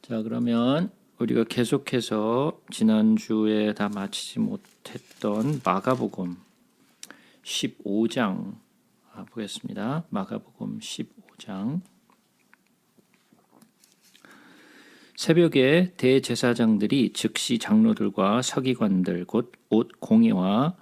자, 그러면 우리가 계속해서 지난주에 다 마치지 못했던 마가복음 15장 보겠습니다. 마가복음 15장. 새벽에 대제사장들이 즉시 장로들과 서기관들 곧 옷 공예와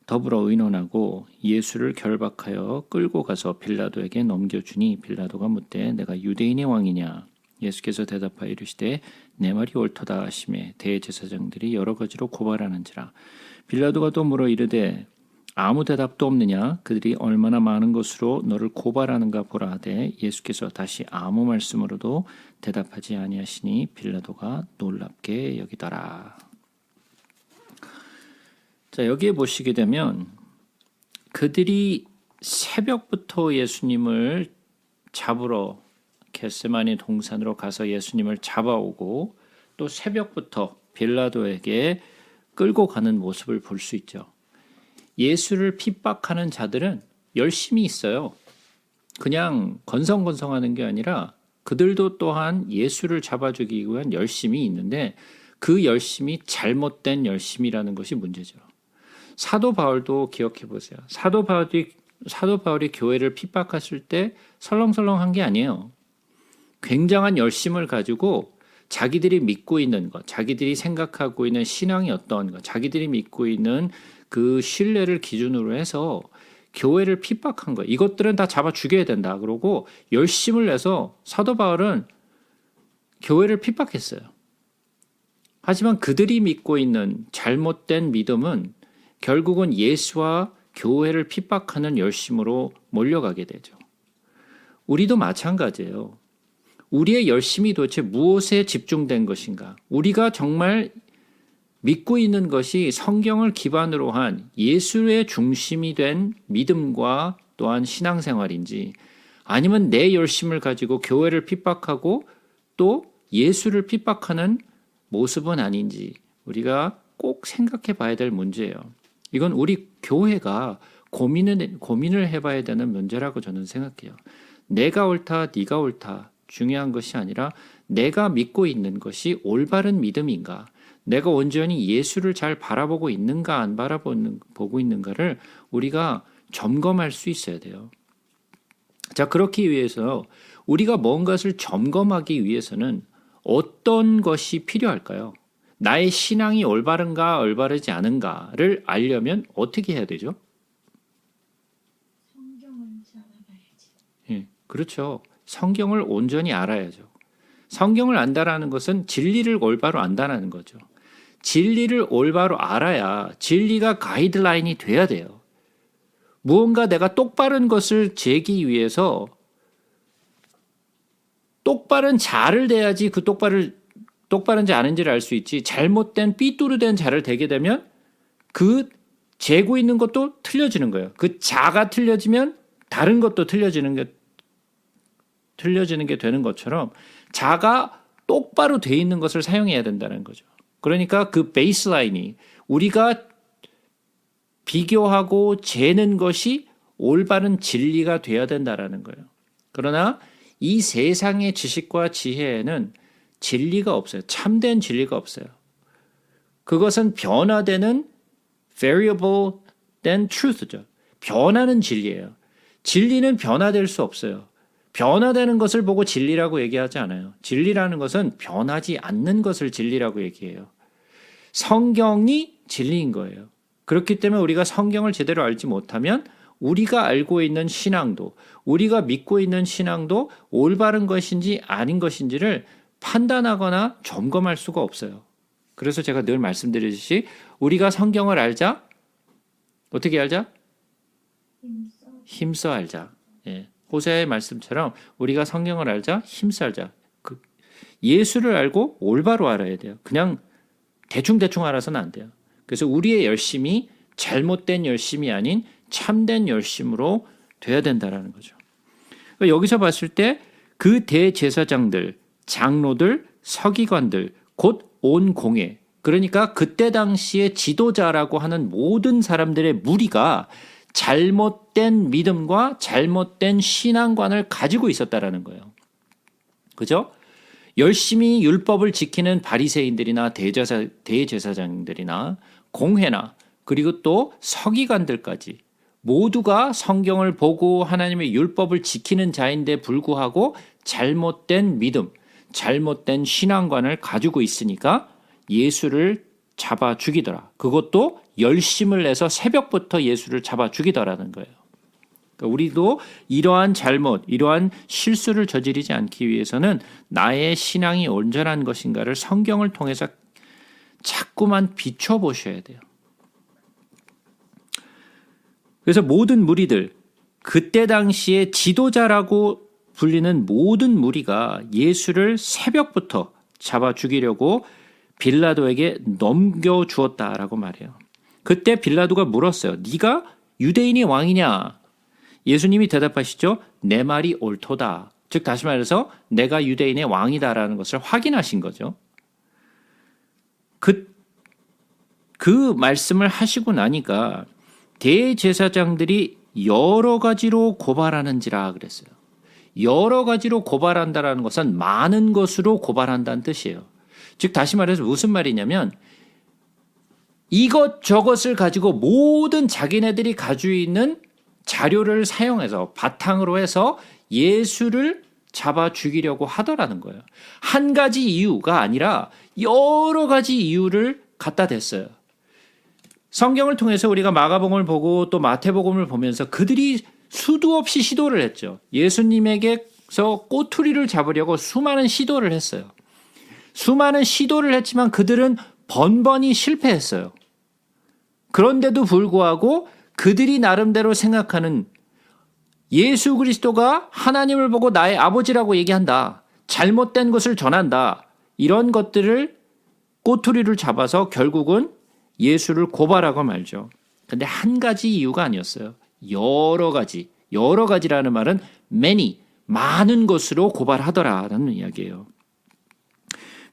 더불어 의논하고 예수를 결박하여 끌고 가서 빌라도에게 넘겨주니 빌라도가 묻되 내가 유대인의 왕이냐? 예수께서 대답하여 이르시되 내 말이 옳도다 하시매 대제사장들이 여러 가지로 고발하는지라. 빌라도가 또 물어 이르되 아무 대답도 없느냐? 그들이 얼마나 많은 것으로 너를 고발하는가 보라 하되 예수께서 다시 아무 말씀으로도 대답하지 아니하시니 빌라도가 놀랍게 여기더라. 자, 여기에 보시게 되면 그들이 새벽부터 예수님을 잡으러 겟세마네 동산으로 가서 예수님을 잡아오고 또 새벽부터 빌라도에게 끌고 가는 모습을 볼 수 있죠. 예수를 핍박하는 자들은 열심히 있어요. 그냥 건성건성하는 게 아니라 그들도 또한 예수를 잡아주기 위한 열심이 있는데 그 열심이 잘못된 열심이라는 것이 문제죠. 사도 바울도 기억해 보세요. 사도 바울이 교회를 핍박했을 때 설렁설렁한 게 아니에요. 굉장한 열심을 가지고 자기들이 믿고 있는 것, 자기들이 생각하고 있는 신앙이 어떤 것, 자기들이 믿고 있는 그 신뢰를 기준으로 해서 교회를 핍박한 거, 이것들은 다 잡아 죽여야 된다. 그러고 열심을 내서 사도 바울은 교회를 핍박했어요. 하지만 그들이 믿고 있는 잘못된 믿음은 결국은 예수와 교회를 핍박하는 열심으로 몰려가게 되죠. 우리도 마찬가지예요. 우리의 열심이 도대체 무엇에 집중된 것인가? 우리가 정말 믿고 있는 것이 성경을 기반으로 한 예수의 중심이 된 믿음과 또한 신앙생활인지 아니면 내 열심을 가지고 교회를 핍박하고 또 예수를 핍박하는 모습은 아닌지 우리가 꼭 생각해 봐야 될 문제예요. 이건 우리 교회가 고민을 해봐야 되는 문제라고 저는 생각해요. 내가 옳다, 네가 옳다 중요한 것이 아니라 내가 믿고 있는 것이 올바른 믿음인가? 내가 온전히 예수를 잘 바라보고 있는가 안 바라보고 있는가를 우리가 점검할 수 있어야 돼요. 자, 그렇기 위해서 우리가 뭔가를 점검하기 위해서는 어떤 것이 필요할까요? 나의 신앙이 올바른가 올바르지 않은가를 알려면 어떻게 해야 되죠? 성경을 잘 알아야지. 예, 그렇죠. 성경을 온전히 알아야죠. 성경을 안다라는 것은 진리를 올바로 안다는 거죠. 진리를 올바로 알아야 진리가 가이드라인이 돼야 돼요. 무언가 내가 똑바른 것을 재기 위해서 똑바른 자를 대야지 그 똑바른지 아닌지를 알 수 있지. 잘못된 삐뚤어된 자를 대게 되면 그 재고 있는 것도 틀려지는 거예요. 그 자가 틀려지면 다른 것도 틀려지는 게 되는 것처럼 자가 똑바로 돼 있는 것을 사용해야 된다는 거죠. 그러니까 그 베이스라인이 우리가 비교하고 재는 것이 올바른 진리가 돼야 된다는 거예요. 그러나 이 세상의 지식과 지혜에는 진리가 없어요. 참된 진리가 없어요. 그것은 변화되는 variable than truth죠. 변하는 진리예요. 진리는 변화될 수 없어요. 변화되는 것을 보고 진리라고 얘기하지 않아요. 진리라는 것은 변하지 않는 것을 진리라고 얘기해요. 성경이 진리인 거예요. 그렇기 때문에 우리가 성경을 제대로 알지 못하면 우리가 알고 있는 신앙도 우리가 믿고 있는 신앙도 올바른 것인지 아닌 것인지를 판단하거나 점검할 수가 없어요. 그래서 제가 늘 말씀드리듯이 우리가 성경을 알자. 어떻게 알자? 힘써 알자. 예. 호세아의 말씀처럼 우리가 성경을 알자, 힘써 알자. 예수를 알고 올바로 알아야 돼요. 그냥 대충 알아서는 안 돼요. 그래서 우리의 열심이 잘못된 열심이 아닌 참된 열심으로 돼야 된다는 거죠. 그러니까 여기서 봤을 때 그 대제사장들, 장로들, 서기관들, 곧 온 공회, 그러니까 그때 당시에 지도자라고 하는 모든 사람들의 무리가 잘못된 믿음과 잘못된 신앙관을 가지고 있었다라는 거예요. 그죠? 열심히 율법을 지키는 바리새인들이나 대제사장들이나 공회나 그리고 또 서기관들까지 모두가 성경을 보고 하나님의 율법을 지키는 자인데 불구하고 잘못된 믿음, 잘못된 신앙관을 가지고 있으니까 예수를 잡아 죽이더라. 그것도 열심을 내서 새벽부터 예수를 잡아 죽이더라는 거예요. 그러니까 우리도 이러한 잘못, 이러한 실수를 저지르지 않기 위해서는 나의 신앙이 온전한 것인가를 성경을 통해서 자꾸만 비춰보셔야 돼요. 그래서 모든 무리들, 그때 당시에 지도자라고 불리는 모든 무리가 예수를 새벽부터 잡아 죽이려고 빌라도에게 넘겨주었다라고 말해요. 그때 빌라도가 물었어요. 네가 유대인의 왕이냐? 예수님이 대답하시죠. 내 말이 옳도다. 즉 다시 말해서 내가 유대인의 왕이다라는 것을 확인하신 거죠. 그 말씀을 하시고 나니까 대제사장들이 여러 가지로 고발하는지라 그랬어요. 여러 가지로 고발한다라는 것은 많은 것으로 고발한다는 뜻이에요. 즉 다시 말해서 무슨 말이냐면 이것저것을 가지고 모든 자기네들이 가지고 있는 자료를 사용해서 바탕으로 해서 예수를 잡아 죽이려고 하더라는 거예요. 한 가지 이유가 아니라 여러 가지 이유를 갖다 댔어요. 성경을 통해서 우리가 마가복음을 보고 또 마태복음을 보면서 그들이 수도 없이 시도를 했죠. 예수님에게서 꼬투리를 잡으려고 수많은 시도를 했어요. 수많은 시도를 했지만 그들은 번번이 실패했어요. 그런데도 불구하고 그들이 나름대로 생각하는 예수 그리스도가 하나님을 보고 나의 아버지라고 얘기한다. 잘못된 것을 전한다. 이런 것들을 꼬투리를 잡아서 결국은 예수를 고발하고 말죠. 근데 한 가지 이유가 아니었어요. 여러 가지라는 말은 many, 많은 것으로 고발하더라라는 이야기예요.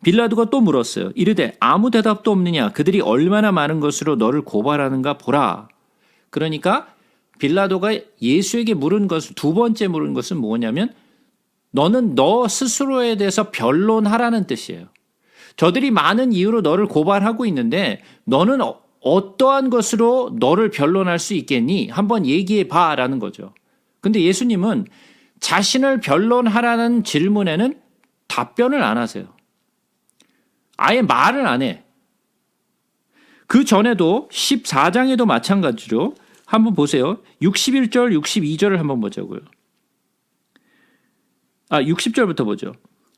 빌라도가 또 물었어요. 이르되 아무 대답도 없느냐? 그들이 얼마나 많은 것으로 너를 고발하는가 보라. 그러니까 빌라도가 예수에게 물은 것을 두 번째 물은 것은 뭐냐면 너는 너 스스로에 대해서 변론하라는 뜻이에요. 저들이 많은 이유로 너를 고발하고 있는데 너는 어떠한 것으로 너를 변론할 수 있겠니? 한번 얘기해 봐라는 거죠. 근데 예수님은 자신을 변론하라는 질문에는 답변을 안 하세요. 아예 말을 안 해. 그 전에도 14장에도 마찬가지로 한번 보세요. 61절, 62절을 한번 보자고요. 60절부터 보죠.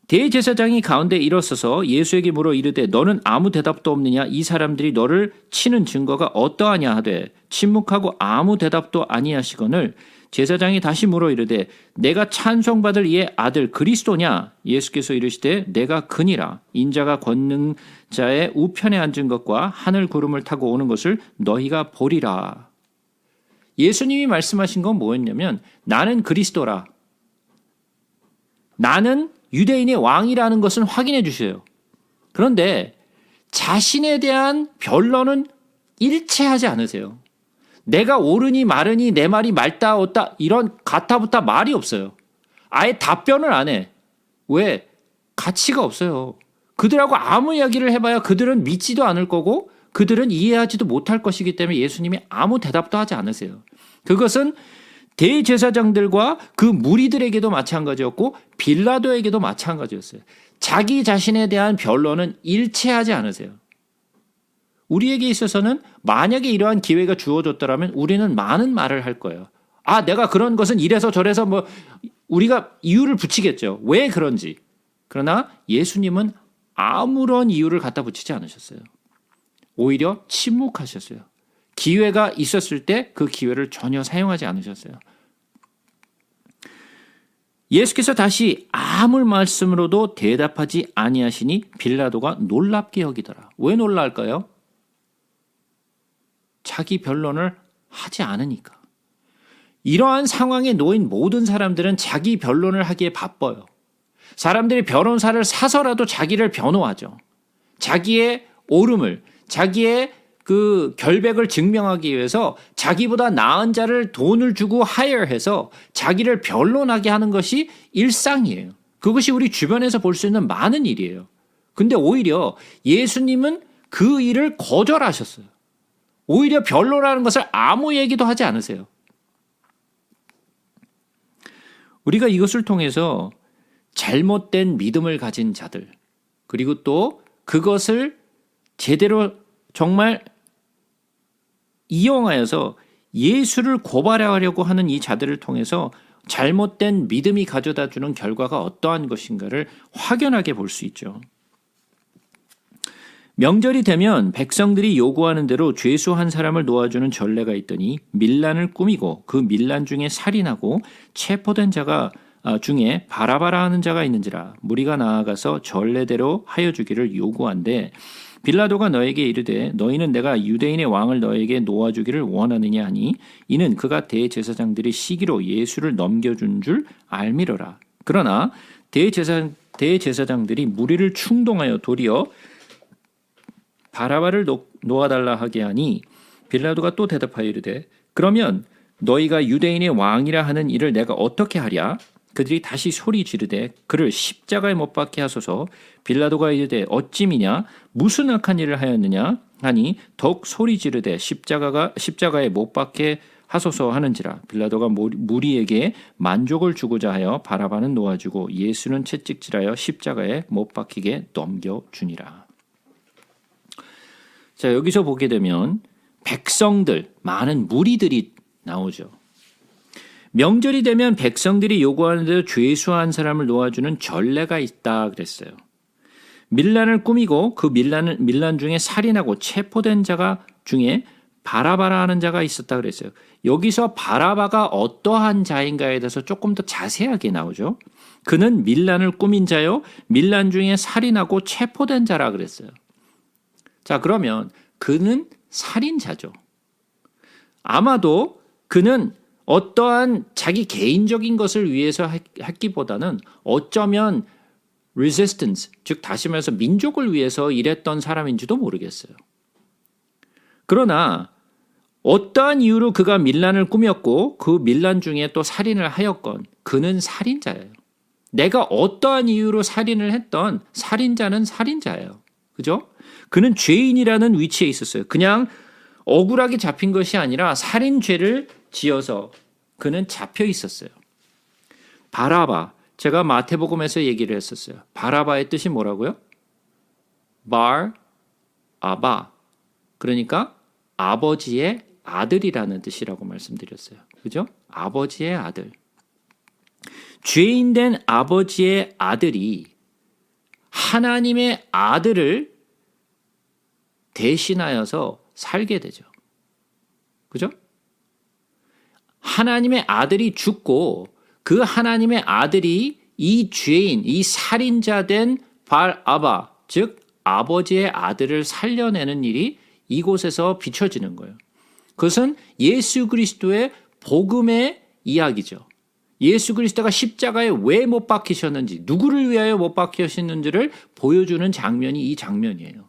대제사장이 가운데 일어서서 예수에게 물어 이르되 너는 아무 대답도 없느냐? 이 사람들이 너를 치는 증거가 어떠하냐 하되 침묵하고 아무 대답도 아니하시거늘 제사장이 다시 물어 이르되 내가 찬송받을 이의 아들 그리스도냐? 예수께서 이르시되 내가 그니라. 인자가 권능자의 우편에 앉은 것과 하늘 구름을 타고 오는 것을 너희가 보리라. 예수님이 말씀하신 건 뭐였냐면 나는 그리스도라. 나는 유대인의 왕이라는 것은 확인해 주세요. 그런데 자신에 대한 변론은 일체하지 않으세요. 내가 옳으니 마르니 내 말이 맑다 옳다 이런 가타부타 말이 없어요. 아예 답변을 안 해. 왜? 가치가 없어요. 그들하고 아무 이야기를 해봐야 그들은 믿지도 않을 거고 그들은 이해하지도 못할 것이기 때문에 예수님이 아무 대답도 하지 않으세요. 그것은 대제사장들과 그 무리들에게도 마찬가지였고 빌라도에게도 마찬가지였어요. 자기 자신에 대한 변론은 일체하지 않으세요. 우리에게 있어서는 만약에 이러한 기회가 주어졌더라면 우리는 많은 말을 할 거예요. 내가 그런 것은 이래서 저래서 우리가 이유를 붙이겠죠. 왜 그런지. 그러나 예수님은 아무런 이유를 갖다 붙이지 않으셨어요. 오히려 침묵하셨어요. 기회가 있었을 때 그 기회를 전혀 사용하지 않으셨어요. 예수께서 다시 아무 말씀으로도 대답하지 아니하시니 빌라도가 놀랍게 여기더라. 왜 놀랄까요? 자기 변론을 하지 않으니까. 이러한 상황에 놓인 모든 사람들은 자기 변론을 하기에 바빠요. 사람들이 변호사를 사서라도 자기를 변호하죠. 자기의 옳음을, 자기의 그 결백을 증명하기 위해서 자기보다 나은 자를 돈을 주고 하이어해서 자기를 변론하게 하는 것이 일상이에요. 그것이 우리 주변에서 볼 수 있는 많은 일이에요. 근데 오히려 예수님은 그 일을 거절하셨어요. 오히려 별로라는 것을 아무 얘기도 하지 않으세요. 우리가 이것을 통해서 잘못된 믿음을 가진 자들, 그리고 또 그것을 제대로 정말 이용하여서 예수를 고발하려고 하는 이 자들을 통해서 잘못된 믿음이 가져다 주는 결과가 어떠한 것인가를 확연하게 볼 수 있죠. 명절이 되면 백성들이 요구하는 대로 죄수 한 사람을 놓아주는 전례가 있더니 밀란을 꾸미고 그 밀란 중에 살인하고 체포된 자가 중에 바라바라 하는 자가 있는지라. 무리가 나아가서 전례대로 하여 주기를 요구한데 빌라도가 너에게 이르되 너희는 내가 유대인의 왕을 너에게 놓아주기를 원하느냐 하니 이는 그가 대제사장들이 시기로 예수를 넘겨준 줄 알미러라. 그러나 대제사장들이 무리를 충동하여 도리어 바라바를 놓아달라 하게 하니 빌라도가 또 대답하여 이르되 그러면 너희가 유대인의 왕이라 하는 일을 내가 어떻게 하랴? 그들이 다시 소리 지르되 그를 십자가에 못 박게 하소서. 빌라도가 이르되 어찌미냐 무슨 악한 일을 하였느냐 하니 더욱 소리 지르되 십자가에 못 박게 하소서 하는지라. 빌라도가 무리에게 만족을 주고자 하여 바라바는 놓아주고 예수는 채찍질하여 십자가에 못 박히게 넘겨주니라. 자, 여기서 보게 되면 백성들, 많은 무리들이 나오죠. 명절이 되면 백성들이 요구하는 대로 죄수 한 사람을 놓아주는 전례가 있다 그랬어요. 밀란을 꾸미고 그 밀란 중에 살인하고 체포된 자가 중에 바라바라 하는 자가 있었다 그랬어요. 여기서 바라바가 어떠한 자인가에 대해서 조금 더 자세하게 나오죠. 그는 밀란을 꾸민 자요, 밀란 중에 살인하고 체포된 자라 그랬어요. 자, 그러면 그는 살인자죠. 아마도 그는 어떠한 자기 개인적인 것을 위해서 했기보다는 어쩌면 resistance, 즉 다시 말해서 민족을 위해서 일했던 사람인지도 모르겠어요. 그러나 어떠한 이유로 그가 밀란을 꾸몄고 그 밀란 중에 또 살인을 하였건 그는 살인자예요. 내가 어떠한 이유로 살인을 했던 살인자는 살인자예요. 그죠? 그는 죄인이라는 위치에 있었어요. 그냥 억울하게 잡힌 것이 아니라 살인죄를 지어서 그는 잡혀 있었어요. 바라바, 제가 마태복음에서 얘기를 했었어요. 바라바의 뜻이 뭐라고요? bar, 아바. 그러니까 아버지의 아들이라는 뜻이라고 말씀드렸어요. 그죠? 아버지의 아들. 죄인된 아버지의 아들이 하나님의 아들을 대신하여서 살게 되죠. 그죠? 하나님의 아들이 죽고 그 하나님의 아들이 이 죄인, 이 살인자 된 발아바, 즉 아버지의 아들을 살려내는 일이 이곳에서 비춰지는 거예요. 그것은 예수 그리스도의 복음의 이야기죠. 예수 그리스도가 십자가에 왜 못 박히셨는지, 누구를 위하여 못 박히셨는지를 보여주는 장면이 이 장면이에요.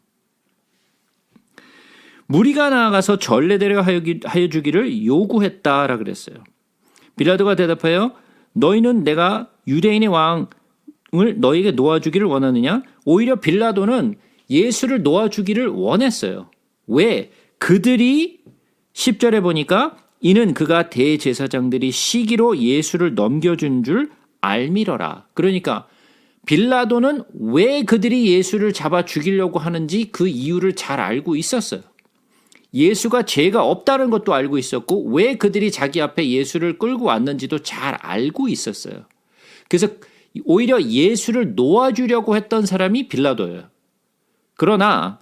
무리가 나아가서 전례대로 하여 주기를 요구했다라 그랬어요. 빌라도가 대답하여 너희는 내가 유대인의 왕을 너희에게 놓아주기를 원하느냐? 오히려 빌라도는 예수를 놓아주기를 원했어요. 왜? 그들이 10절에 보니까 이는 그가 대제사장들이 시기로 예수를 넘겨준 줄 알미러라. 그러니까 빌라도는 왜 그들이 예수를 잡아 죽이려고 하는지 그 이유를 잘 알고 있었어요. 예수가 죄가 없다는 것도 알고 있었고 왜 그들이 자기 앞에 예수를 끌고 왔는지도 잘 알고 있었어요. 그래서 오히려 예수를 놓아주려고 했던 사람이 빌라도예요. 그러나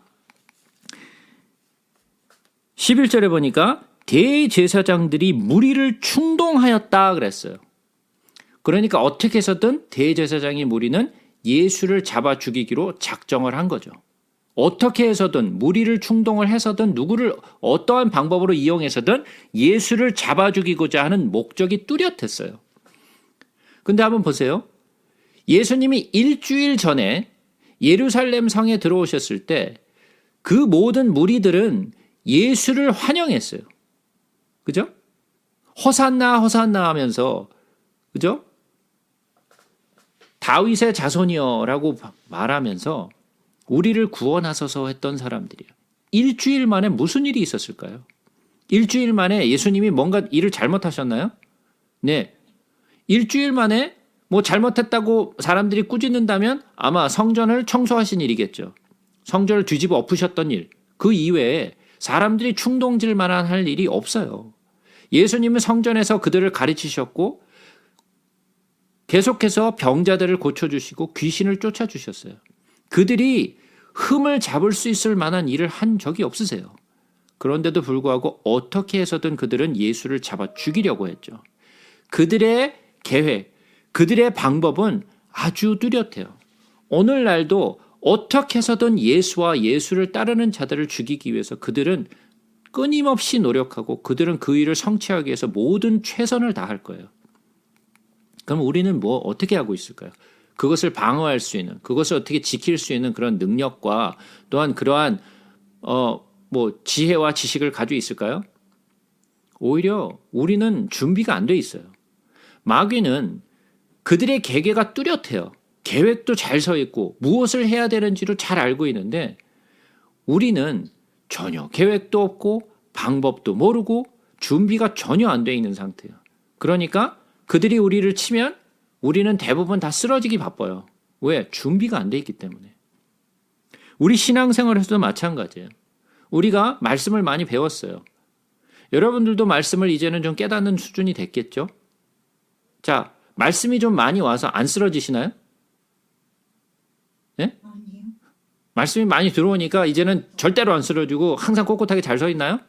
11절에 보니까 대제사장들이 무리를 충동하였다 그랬어요. 그러니까 어떻게 해서든 대제사장의 무리는 예수를 잡아 죽이기로 작정을 한 거죠. 어떻게 해서든 무리를 충동을 해서든 누구를 어떠한 방법으로 이용해서든 예수를 잡아 죽이고자 하는 목적이 뚜렷했어요. 근데 한번 보세요. 예수님이 일주일 전에 예루살렘 성에 들어오셨을 때 그 모든 무리들은 예수를 환영했어요. 그죠? 호산나 호산나 하면서 그죠? 다윗의 자손이여라고 말하면서 우리를 구원하소서 했던 사람들이에요. 일주일 만에 무슨 일이 있었을까요? 일주일 만에 예수님이 뭔가 일을 잘못하셨나요? 네. 일주일 만에 뭐 잘못했다고 사람들이 꾸짖는다면 아마 성전을 청소하신 일이겠죠. 성전을 뒤집어 엎으셨던 일. 그 이외에 사람들이 충동질 만한 할 일이 없어요. 예수님은 성전에서 그들을 가르치셨고 계속해서 병자들을 고쳐주시고 귀신을 쫓아주셨어요. 그들이 흠을 잡을 수 있을 만한 일을 한 적이 없으세요. 그런데도 불구하고 어떻게 해서든 그들은 예수를 잡아 죽이려고 했죠. 그들의 계획, 그들의 방법은 아주 뚜렷해요. 오늘날도 어떻게 해서든 예수와 예수를 따르는 자들을 죽이기 위해서 그들은 끊임없이 노력하고 그들은 그 일을 성취하기 위해서 모든 최선을 다할 거예요. 그럼 우리는 뭐 어떻게 하고 있을까요? 그것을 방어할 수 있는, 그것을 어떻게 지킬 수 있는 그런 능력과 또한 그러한 뭐 지혜와 지식을 가지고 있을까요? 오히려 우리는 준비가 안 돼 있어요. 마귀는 그들의 계계가 뚜렷해요. 계획도 잘 서 있고 무엇을 해야 되는지도 잘 알고 있는데 우리는 전혀 계획도 없고 방법도 모르고 준비가 전혀 안 돼 있는 상태예요. 그러니까 그들이 우리를 치면 우리는 대부분 다 쓰러지기 바빠요. 왜? 준비가 안 돼 있기 때문에. 우리 신앙생활에서도 마찬가지예요. 우리가 말씀을 많이 배웠어요. 여러분들도 말씀을 이제는 좀 깨닫는 수준이 됐겠죠? 자, 말씀이 좀 많이 와서 안 쓰러지시나요? 네? 아니요. 말씀이 많이 들어오니까 이제는 절대로 안 쓰러지고 항상 꼿꼿하게 잘 서 있나요?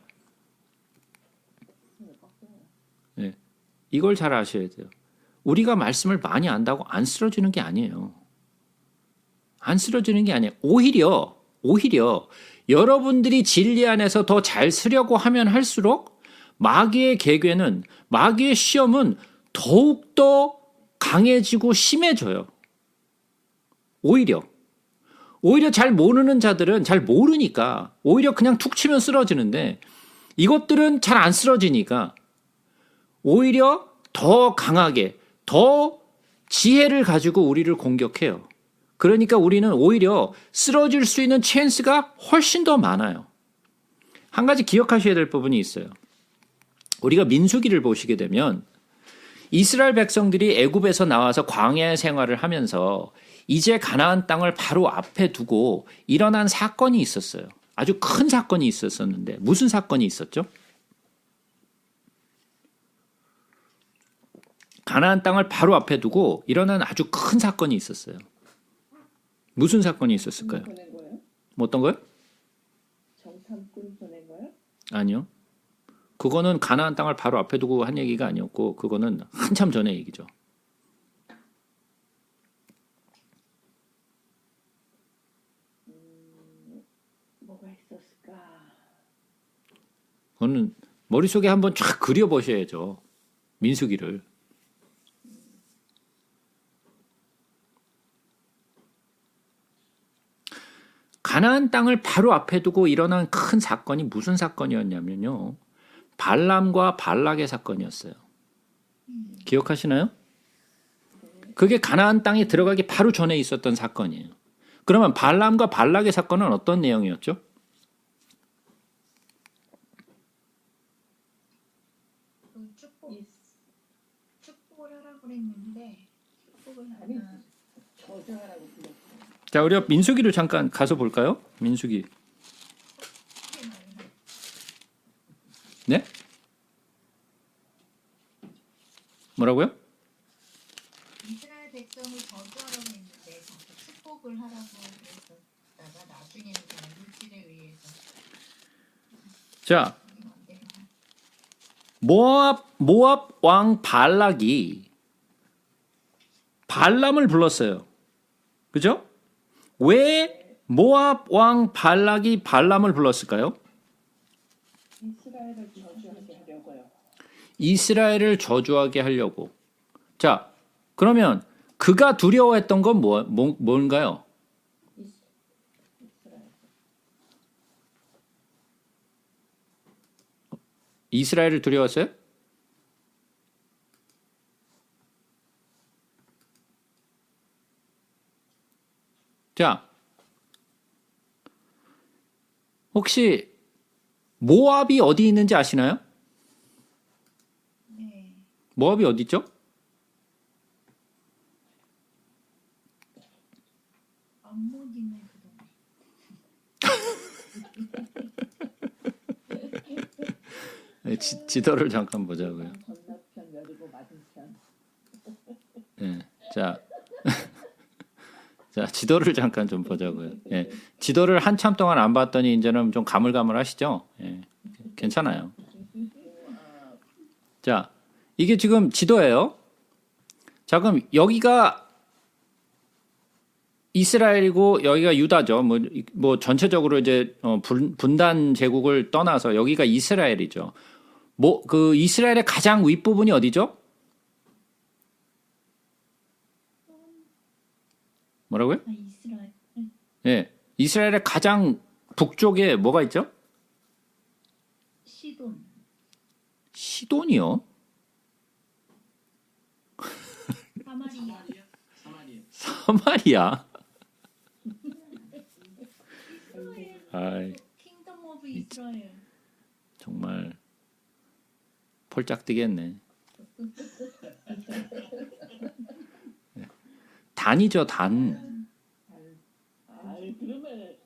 네. 이걸 잘 아셔야 돼요. 우리가 말씀을 많이 안다고 안 쓰러지는 게 아니에요. 안 쓰러지는 게 아니에요. 오히려 여러분들이 진리 안에서 더 잘 쓰려고 하면 할수록 마귀의 계궤는, 마귀의 시험은 더욱더 강해지고 심해져요. 오히려 잘 모르는 자들은 잘 모르니까 오히려 그냥 툭 치면 쓰러지는데 이것들은 잘 안 쓰러지니까 오히려 더 강하게, 더 지혜를 가지고 우리를 공격해요. 그러니까 우리는 오히려 쓰러질 수 있는 찬스가 훨씬 더 많아요. 한 가지 기억하셔야 될 부분이 있어요. 우리가 민수기를 보시게 되면 이스라엘 백성들이 애굽에서 나와서 광야 생활을 하면서 이제 가나안 땅을 바로 앞에 두고 일어난 사건이 있었어요. 아주 큰 사건이 있었었는데 무슨 사건이 있었죠? 가나안 땅을 바로 앞에 두고 일어난 아주 큰 사건이 있었어요. 무슨 사건이 있었을까요? 보낸 거예요? 뭐 어떤 거요? 정탐꾼 보낸 거예요? 아니요. 그거는 가나안 땅을 바로 앞에 두고 한 얘기가 아니었고 그거는 한참 전의 얘기죠. 뭐가 있었을까? 그거는 머릿속에 한번 쫙 그려보셔야죠. 민수기를. 가나안 땅을 바로 앞에 두고 일어난 큰 사건이 무슨 사건이었냐면요. 발람과 발락의 사건이었어요. 기억하시나요? 그게 가나안 땅에 들어가기 바로 전에 있었던 사건이에요. 그러면 발람과 발락의 사건은 어떤 내용이었죠? 그 축복을 하라고 그랬는데 축복을 아니, 하나 저장하라고 불렀어요. 자, 우리가 민수기를 잠깐 가서 볼까요? 민수기. 네? 뭐라고요? 이스라엘 백성을 저주하라고 했는데 자꾸 축복을 하라고 그랬었다가 나중에는 그냥 물질에 의해서 자, 모압 왕 발락이 발람을 불렀어요. 그죠? 왜 모압 왕 발락이 발람을 불렀을까요? 이스라엘을 저주하게 하려고요. 이스라엘을 저주하게 하려고. 자, 그러면 그가 두려워했던 건 뭔가요? 이스라엘을 두려웠어요? 자, 혹시 모압이 어디 있는지 아시나요? 네. 모압이 어디 있죠? 안못 있는 그동. 지도를 잠깐 보자고요. 건너편 여리고 맞은편. 예. 자, 자, 지도를 잠깐 좀 보자고요. 예. 지도를 한참 동안 안 봤더니 이제는 좀 가물가물하시죠? 예. 괜찮아요. 자, 이게 지금 지도예요. 자, 그럼 여기가 이스라엘이고 여기가 유다죠. 뭐 전체적으로 이제 분단 제국을 떠나서 여기가 이스라엘이죠. 뭐 그 이스라엘의 가장 윗부분이 어디죠? 뭐라고요? 이스라엘. 예. 이스라엘의 가장 북쪽에 뭐가 있죠? 시돈. 시돈이요? 사마리아. 사마리아. 아이, 킹덤 오브 이스라엘. 정말 폴짝 뛰겠네. 단이죠, 단. 아이 그러면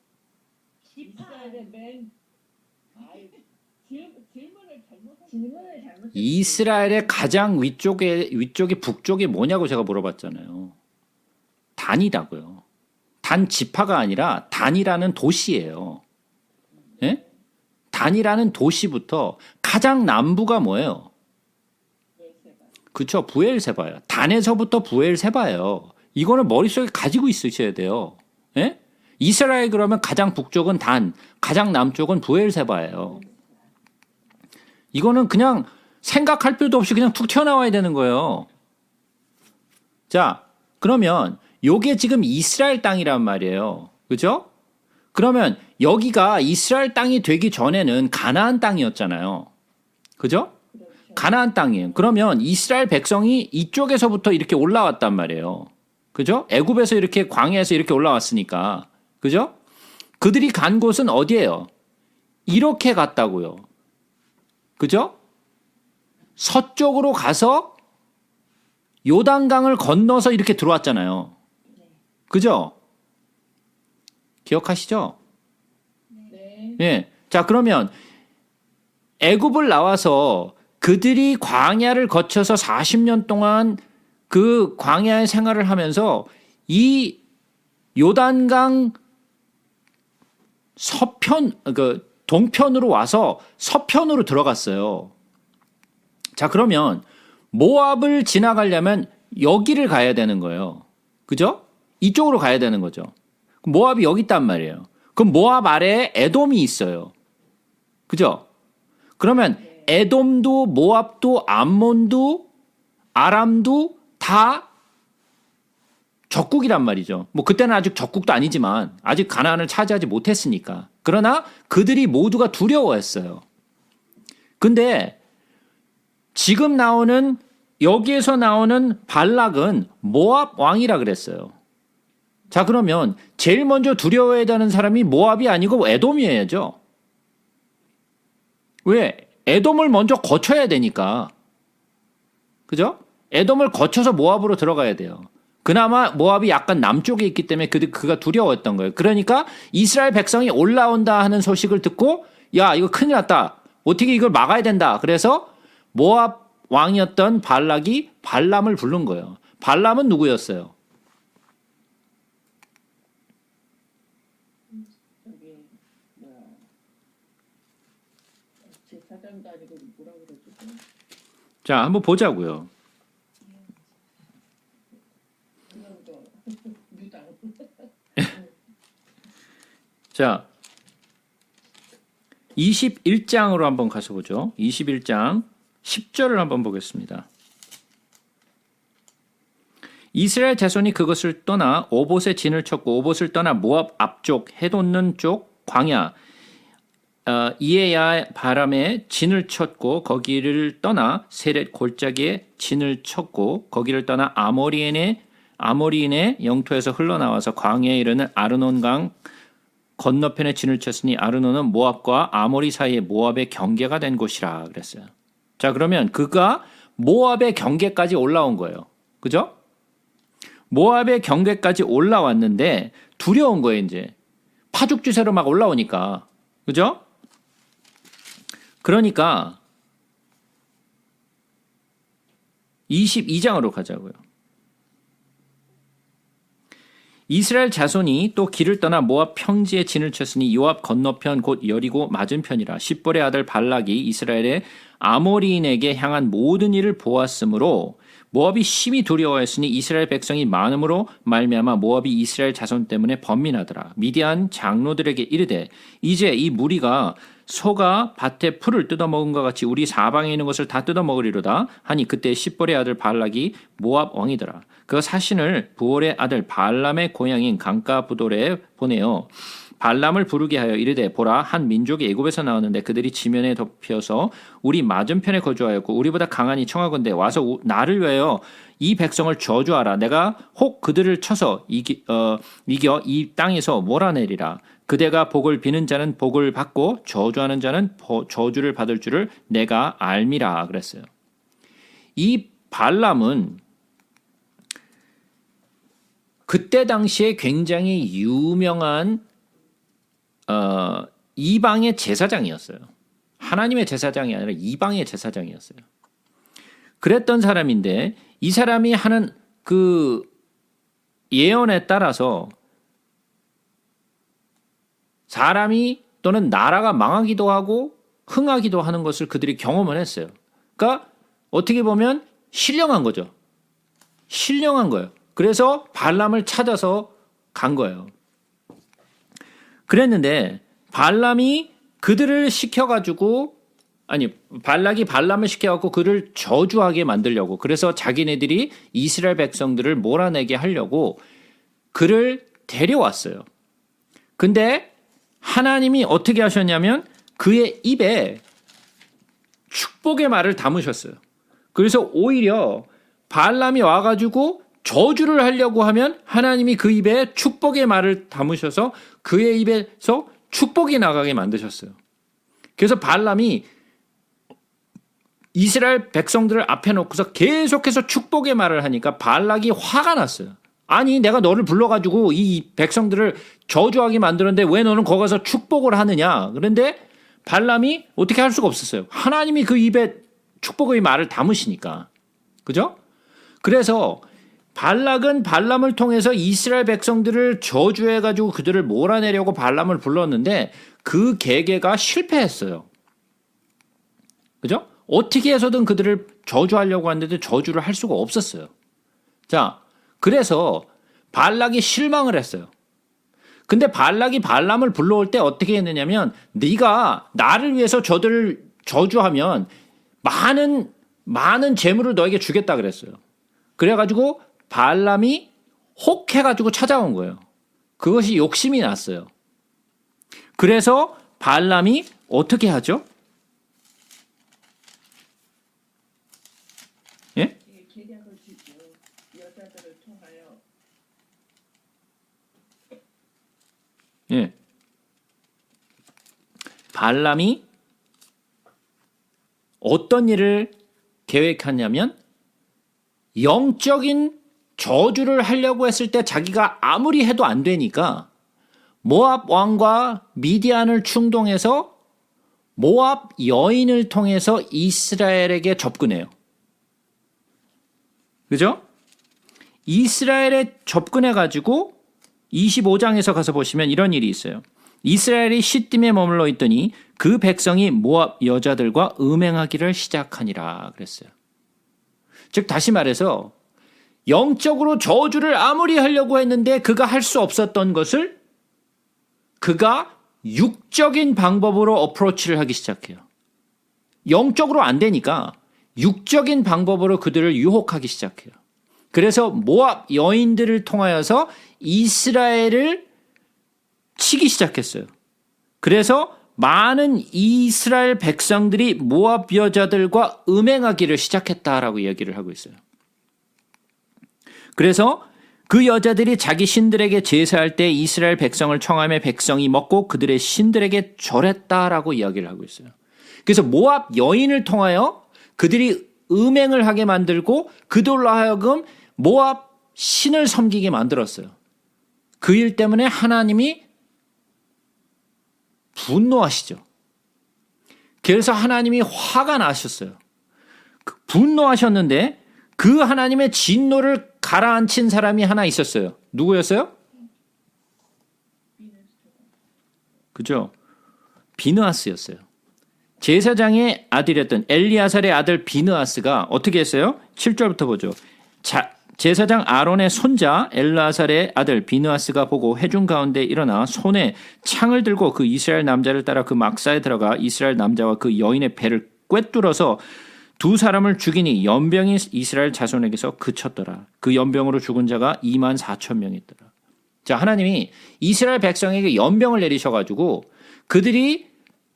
이스라엘의 질문을 잘못. 이스라엘의 가장 위쪽이 북쪽이 뭐냐고 제가 물어봤잖아요. 단이라고요. 단 지파가 아니라 단이라는 도시예요. 예? 단이라는 도시부터 가장 남부가 뭐예요? 그쵸, 부엘세바예요. 단에서부터 부엘세바예요. 이거는 머릿속에 가지고 있으셔야 돼요. 예? 이스라엘 그러면 가장 북쪽은 단, 가장 남쪽은 부엘세바예요. 이거는 그냥 생각할 필요도 없이 그냥 툭 튀어나와야 되는 거예요. 자, 그러면 요게 지금 이스라엘 땅이란 말이에요. 그죠? 그러면 여기가 이스라엘 땅이 되기 전에는 가나안 땅이었잖아요. 그죠? 가나안 땅이에요. 그러면 이스라엘 백성이 이쪽에서부터 이렇게 올라왔단 말이에요. 그죠? 애굽에서 이렇게 광야에서 이렇게 올라왔으니까. 그죠? 그들이 간 곳은 어디예요? 이렇게 갔다고요. 그죠? 서쪽으로 가서 요단강을 건너서 이렇게 들어왔잖아요. 그죠? 기억하시죠? 네. 예. 자, 그러면 애굽을 나와서 그들이 광야를 거쳐서 40년 동안 그 광야의 생활을 하면서 이 요단강 동편으로 와서 서편으로 들어갔어요. 자, 그러면 모압을 지나가려면 여기를 가야 되는 거예요. 그죠? 이쪽으로 가야 되는 거죠. 모압이 여기 있단 말이에요. 그럼 모압 아래에 에돔이 있어요. 그죠? 그러면 에돔도 모압도 암몬도 아람도 다 적국이란 말이죠. 뭐 그때는 아직 적국도 아니지만 아직 가나안을 차지하지 못했으니까. 그러나 그들이 모두가 두려워했어요. 근데 지금 여기에서 나오는 발락은 모압 왕이라 그랬어요. 자, 그러면 제일 먼저 두려워해야 되는 사람이 모압이 아니고 에돔이어야죠. 왜? 에돔을 먼저 거쳐야 되니까. 그죠? 에돔을 거쳐서 모압으로 들어가야 돼요. 그나마 모압이 약간 남쪽에 있기 때문에 그가 두려워했던 거예요. 그러니까 이스라엘 백성이 올라온다 하는 소식을 듣고 야, 이거 큰일 났다. 어떻게 이걸 막아야 된다. 그래서 모압 왕이었던 발락이 발람을 부른 거예요. 발람은 누구였어요? 저기 뭐야 제사장도 아니고 뭐라 그러지? 자, 한번 보자고요. 그런거 유당. 자, 21장으로 한번 가서 보죠. 21장 10절을 한번 보겠습니다. 이스라엘 자손이 그것을 떠나 오봇에 진을 쳤고 오봇을 떠나 모압 앞쪽 해돋는 쪽 광야 이에야 바람에 진을 쳤고 거기를 떠나 세렛 골짜기에 진을 쳤고 거기를 떠나 아모리엔의 아모리인의 영토에서 흘러나와서 광야에 이르는 아르논강 건너편에 진을 쳤으니 아르논은 모압과 아모리 사이에 모압의 경계가 된 곳이라 그랬어요. 자, 그러면 그가 모압의 경계까지 올라온 거예요. 그죠? 모압의 경계까지 올라왔는데 두려운 거예요, 이제. 파죽지세로 막 올라오니까. 그죠? 그러니까 22장으로 가자고요. 이스라엘 자손이 또 길을 떠나 모압 평지에 진을 쳤으니 요압 건너편 곧 여리고 맞은편이라. 십볼의 아들 발락이 이스라엘의 아모리인에게 향한 모든 일을 보았으므로 모압이 심히 두려워했으니 이스라엘 백성이 많음으로 말미암아 모압이 이스라엘 자손 때문에 번민하더라. 미디안 장로들에게 이르되 이제 이 무리가 소가 밭에 풀을 뜯어먹은 것 같이 우리 사방에 있는 것을 다 뜯어먹으리로다 하니 그때 십볼의 아들 발락이 모압 왕이더라. 그 사신을 부올의 아들 발람의 고향인 강가 부돌에 보내어 발람을 부르게 하여 이르되 보라 한 민족이 애굽에서 나왔는데 그들이 지면에 덮여서 우리 맞은편에 거주하였고 우리보다 강하니 청하건대 와서 나를 위하여 이 백성을 저주하라. 내가 혹 그들을 쳐서 이겨 이 땅에서 몰아내리라. 그대가 복을 비는 자는 복을 받고 저주하는 자는 저주를 받을 줄을 내가 알미라 그랬어요. 이 발람은 그때 당시에 굉장히 유명한 이방의 제사장이었어요. 하나님의 제사장이 아니라 이방의 제사장이었어요. 그랬던 사람인데 이 사람이 하는 그 예언에 따라서 사람이 또는 나라가 망하기도 하고 흥하기도 하는 것을 그들이 경험을 했어요. 그러니까 어떻게 보면 신령한 거죠. 신령한 거예요. 그래서 발람을 찾아서 간 거예요. 그랬는데 발람이 그들을 시켜가지고 발락이 발람을 시켜갖고 그를 저주하게 만들려고 그래서 자기네들이 이스라엘 백성들을 몰아내게 하려고 그를 데려왔어요. 근데 하나님이 어떻게 하셨냐면 그의 입에 축복의 말을 담으셨어요. 그래서 오히려 발람이 와가지고 저주를 하려고 하면 하나님이 그 입에 축복의 말을 담으셔서 그의 입에서 축복이 나가게 만드셨어요. 그래서 발람이 이스라엘 백성들을 앞에 놓고서 계속해서 축복의 말을 하니까 발락이 화가 났어요. 아니 내가 너를 불러가지고 이 백성들을 저주하게 만드는데 왜 너는 거기 가서 축복을 하느냐. 그런데 발람이 어떻게 할 수가 없었어요. 하나님이 그 입에 축복의 말을 담으시니까. 그죠? 그래서 발락은 발람을 통해서 이스라엘 백성들을 저주해가지고 그들을 몰아내려고 발람을 불렀는데 그 계계가 실패했어요. 그죠? 어떻게 해서든 그들을 저주하려고 하는데 저주를 할 수가 없었어요. 자, 그래서 발락이 실망을 했어요. 근데 발락이 발람을 불러올 때 어떻게 했느냐면 네가 나를 위해서 저들을 저주하면 많은 재물을 너에게 주겠다 그랬어요. 그래가지고 발람이 혹해가지고 찾아온 거예요. 그것이 욕심이 났어요. 그래서 발람이 어떻게 하죠? 예? 계략을 주고 여자들을 통하여 예. 발람이 어떤 일을 계획하냐면 영적인 저주를 하려고 했을 때 자기가 아무리 해도 안 되니까 모압 왕과 미디안을 충동해서 모압 여인을 통해서 이스라엘에게 접근해요. 그죠? 이스라엘에 접근해가지고 25장에서 가서 보시면 이런 일이 있어요. 이스라엘이 시딤에 머물러 있더니 그 백성이 모압 여자들과 음행하기를 시작하니라 그랬어요. 즉 다시 말해서 영적으로 저주를 아무리 하려고 했는데 그가 할 수 없었던 것을 그가 육적인 방법으로 어프로치를 하기 시작해요. 영적으로 안 되니까 육적인 방법으로 그들을 유혹하기 시작해요. 그래서 모압 여인들을 통하여서 이스라엘을 치기 시작했어요. 그래서 많은 이스라엘 백성들이 모압 여자들과 음행하기를 시작했다라고 얘기를 하고 있어요. 그래서 그 여자들이 자기 신들에게 제사할 때 이스라엘 백성을 청하며 백성이 먹고 그들의 신들에게 절했다라고 이야기를 하고 있어요. 그래서 모압 여인을 통하여 그들이 음행을 하게 만들고 그들로 하여금 모압 신을 섬기게 만들었어요. 그 일 때문에 하나님이 분노하시죠. 그래서 하나님이 화가 나셨어요. 분노하셨는데 그 하나님의 진노를 가라앉힌 사람이 하나 있었어요. 누구였어요? 그죠? 비느하스였어요. 제사장의 아들이었던 엘리아살의 아들 비느하스가 어떻게 했어요? 7절부터 보죠. 제사장 아론의 손자 엘리아살의 아들 비느하스가 보고 회중 가운데 일어나 손에 창을 들고 그 이스라엘 남자를 따라 그 막사에 들어가 이스라엘 남자와 그 여인의 배를 꿰뚫어서 두 사람을 죽이니 연병이 이스라엘 자손에게서 그쳤더라. 그 연병으로 죽은 자가 24,000명이었더라. 자, 하나님이 이스라엘 백성에게 연병을 내리셔가지고 그들이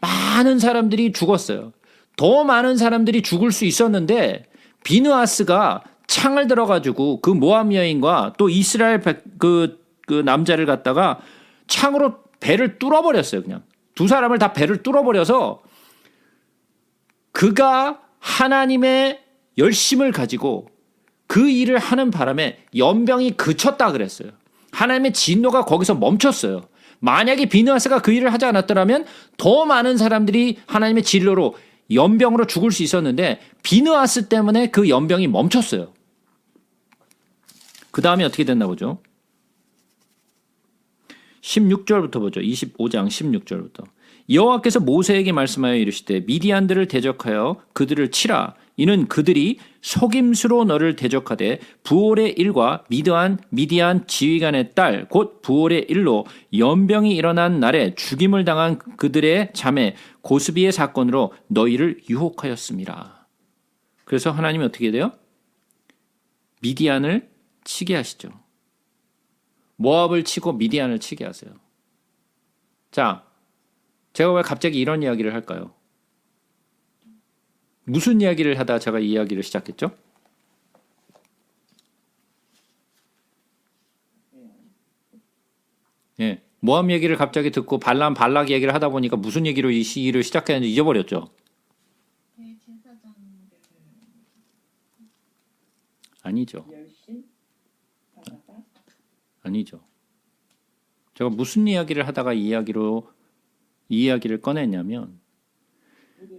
많은 사람들이 죽었어요. 더 많은 사람들이 죽을 수 있었는데 비느하스가 창을 들어가지고 그 모압 여인과 또 이스라엘 그 남자를 갖다가 창으로 배를 뚫어버렸어요. 그냥 두 사람을 다 배를 뚫어버려서 그가 하나님의 열심을 가지고 그 일을 하는 바람에 연병이 그쳤다 그랬어요. 하나님의 진노가 거기서 멈췄어요. 만약에 비느하스가 그 일을 하지 않았더라면 더 많은 사람들이 하나님의 진노로 연병으로 죽을 수 있었는데 비느하스 때문에 그 연병이 멈췄어요. 그 다음에 어떻게 됐나 보죠. 16절부터 보죠. 25장 16절부터. 여호와께서 모세에게 말씀하여 이르시되 미디안들을 대적하여 그들을 치라. 이는 그들이 속임수로 너를 대적하되 부올의 일과 미디안 지휘관의 딸 곧 부올의 일로 연병이 일어난 날에 죽임을 당한 그들의 자매 고스비의 사건으로 너희를 유혹하였습니다. 그래서 하나님이 어떻게 돼요? 미디안을 치게 하시죠. 모압을 치고 미디안을 치게 하세요. 자, 제가 왜 갑자기 이런 이야기를 할까요? 무슨 이야기를 하다 제가 이 이야기를 시작했죠? 예, 모압 얘기를 갑자기 듣고 발락 얘기를 하다 보니까 무슨 얘기로 이 시기를 시작했는지 잊어버렸죠? 제사장들 아니죠. 열심 바다가 아니죠. 제가 무슨 이야기를 하다가 이 이야기를 꺼냈냐면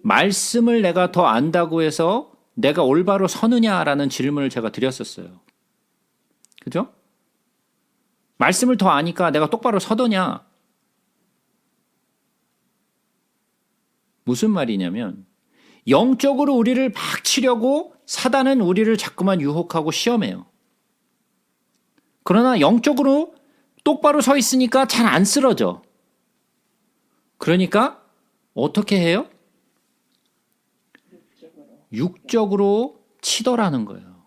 말씀을 내가 더 안다고 해서 내가 올바로 서느냐라는 질문을 제가 드렸었어요. 그죠? 말씀을 더 아니까 내가 똑바로 서더냐? 무슨 말이냐면 영적으로 우리를 막 치려고 사단은 우리를 자꾸만 유혹하고 시험해요. 그러나 영적으로 똑바로 서 있으니까 잘 안 쓰러져. 그러니까 어떻게 해요? 육적으로 치더라는 거예요.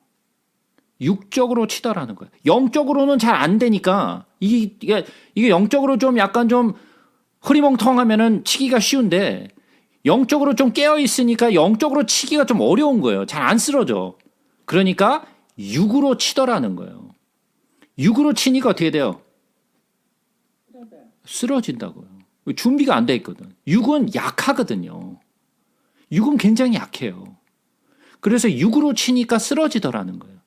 육적으로 치더라는 거예요. 영적으로는 잘 안 되니까 이게 영적으로 좀 약간 좀 흐리멍텅하면은 치기가 쉬운데 영적으로 좀 깨어 있으니까 영적으로 치기가 좀 어려운 거예요. 잘 안 쓰러져. 그러니까 육으로 치더라는 거예요. 육으로 치니까 어떻게 돼요? 쓰러진다고요. 준비가 안 돼 있거든. 육은 약하거든요. 육은 굉장히 약해요. 그래서 육으로 치니까 쓰러지더라는 거예요.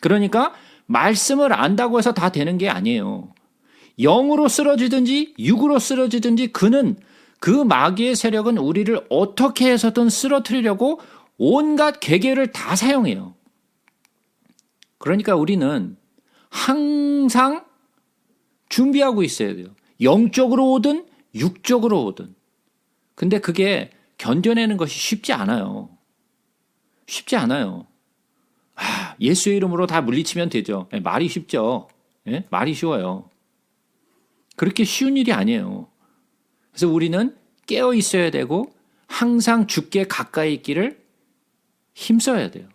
그러니까 말씀을 안다고 해서 다 되는 게 아니에요. 영으로 쓰러지든지 육으로 쓰러지든지 그 마귀의 세력은 우리를 어떻게 해서든 쓰러뜨리려고 온갖 계계를 다 사용해요. 그러니까 우리는 항상 준비하고 있어야 돼요. 영적으로 오든 육적으로 오든. 근데 그게 견뎌내는 것이 쉽지 않아요. 쉽지 않아요. 예수의 이름으로 다 물리치면 되죠. 말이 쉽죠. 예? 말이 쉬워요. 그렇게 쉬운 일이 아니에요. 그래서 우리는 깨어 있어야 되고 항상 주께 가까이 있기를 힘써야 돼요.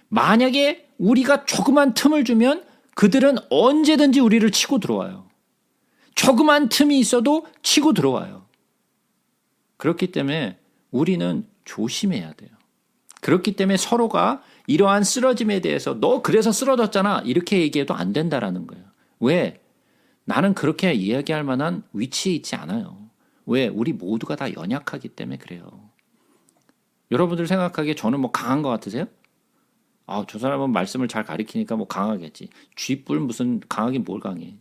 만약에 우리가 조그만 틈을 주면 그들은 언제든지 우리를 치고 들어와요. 조그만 틈이 있어도 치고 들어와요. 그렇기 때문에 우리는 조심해야 돼요. 그렇기 때문에 서로가 이러한 쓰러짐에 대해서 너 그래서 쓰러졌잖아 이렇게 얘기해도 안 된다라는 거예요. 왜? 나는 그렇게 이야기할 만한 위치에 있지 않아요. 왜? 우리 모두가 다 연약하기 때문에 그래요. 여러분들 생각하기에 저는 뭐 강한 것 같으세요? 아, 저 사람은 말씀을 잘 가리키니까 뭐 강하겠지. 쥐뿔 무슨 강하긴 뭘 강해.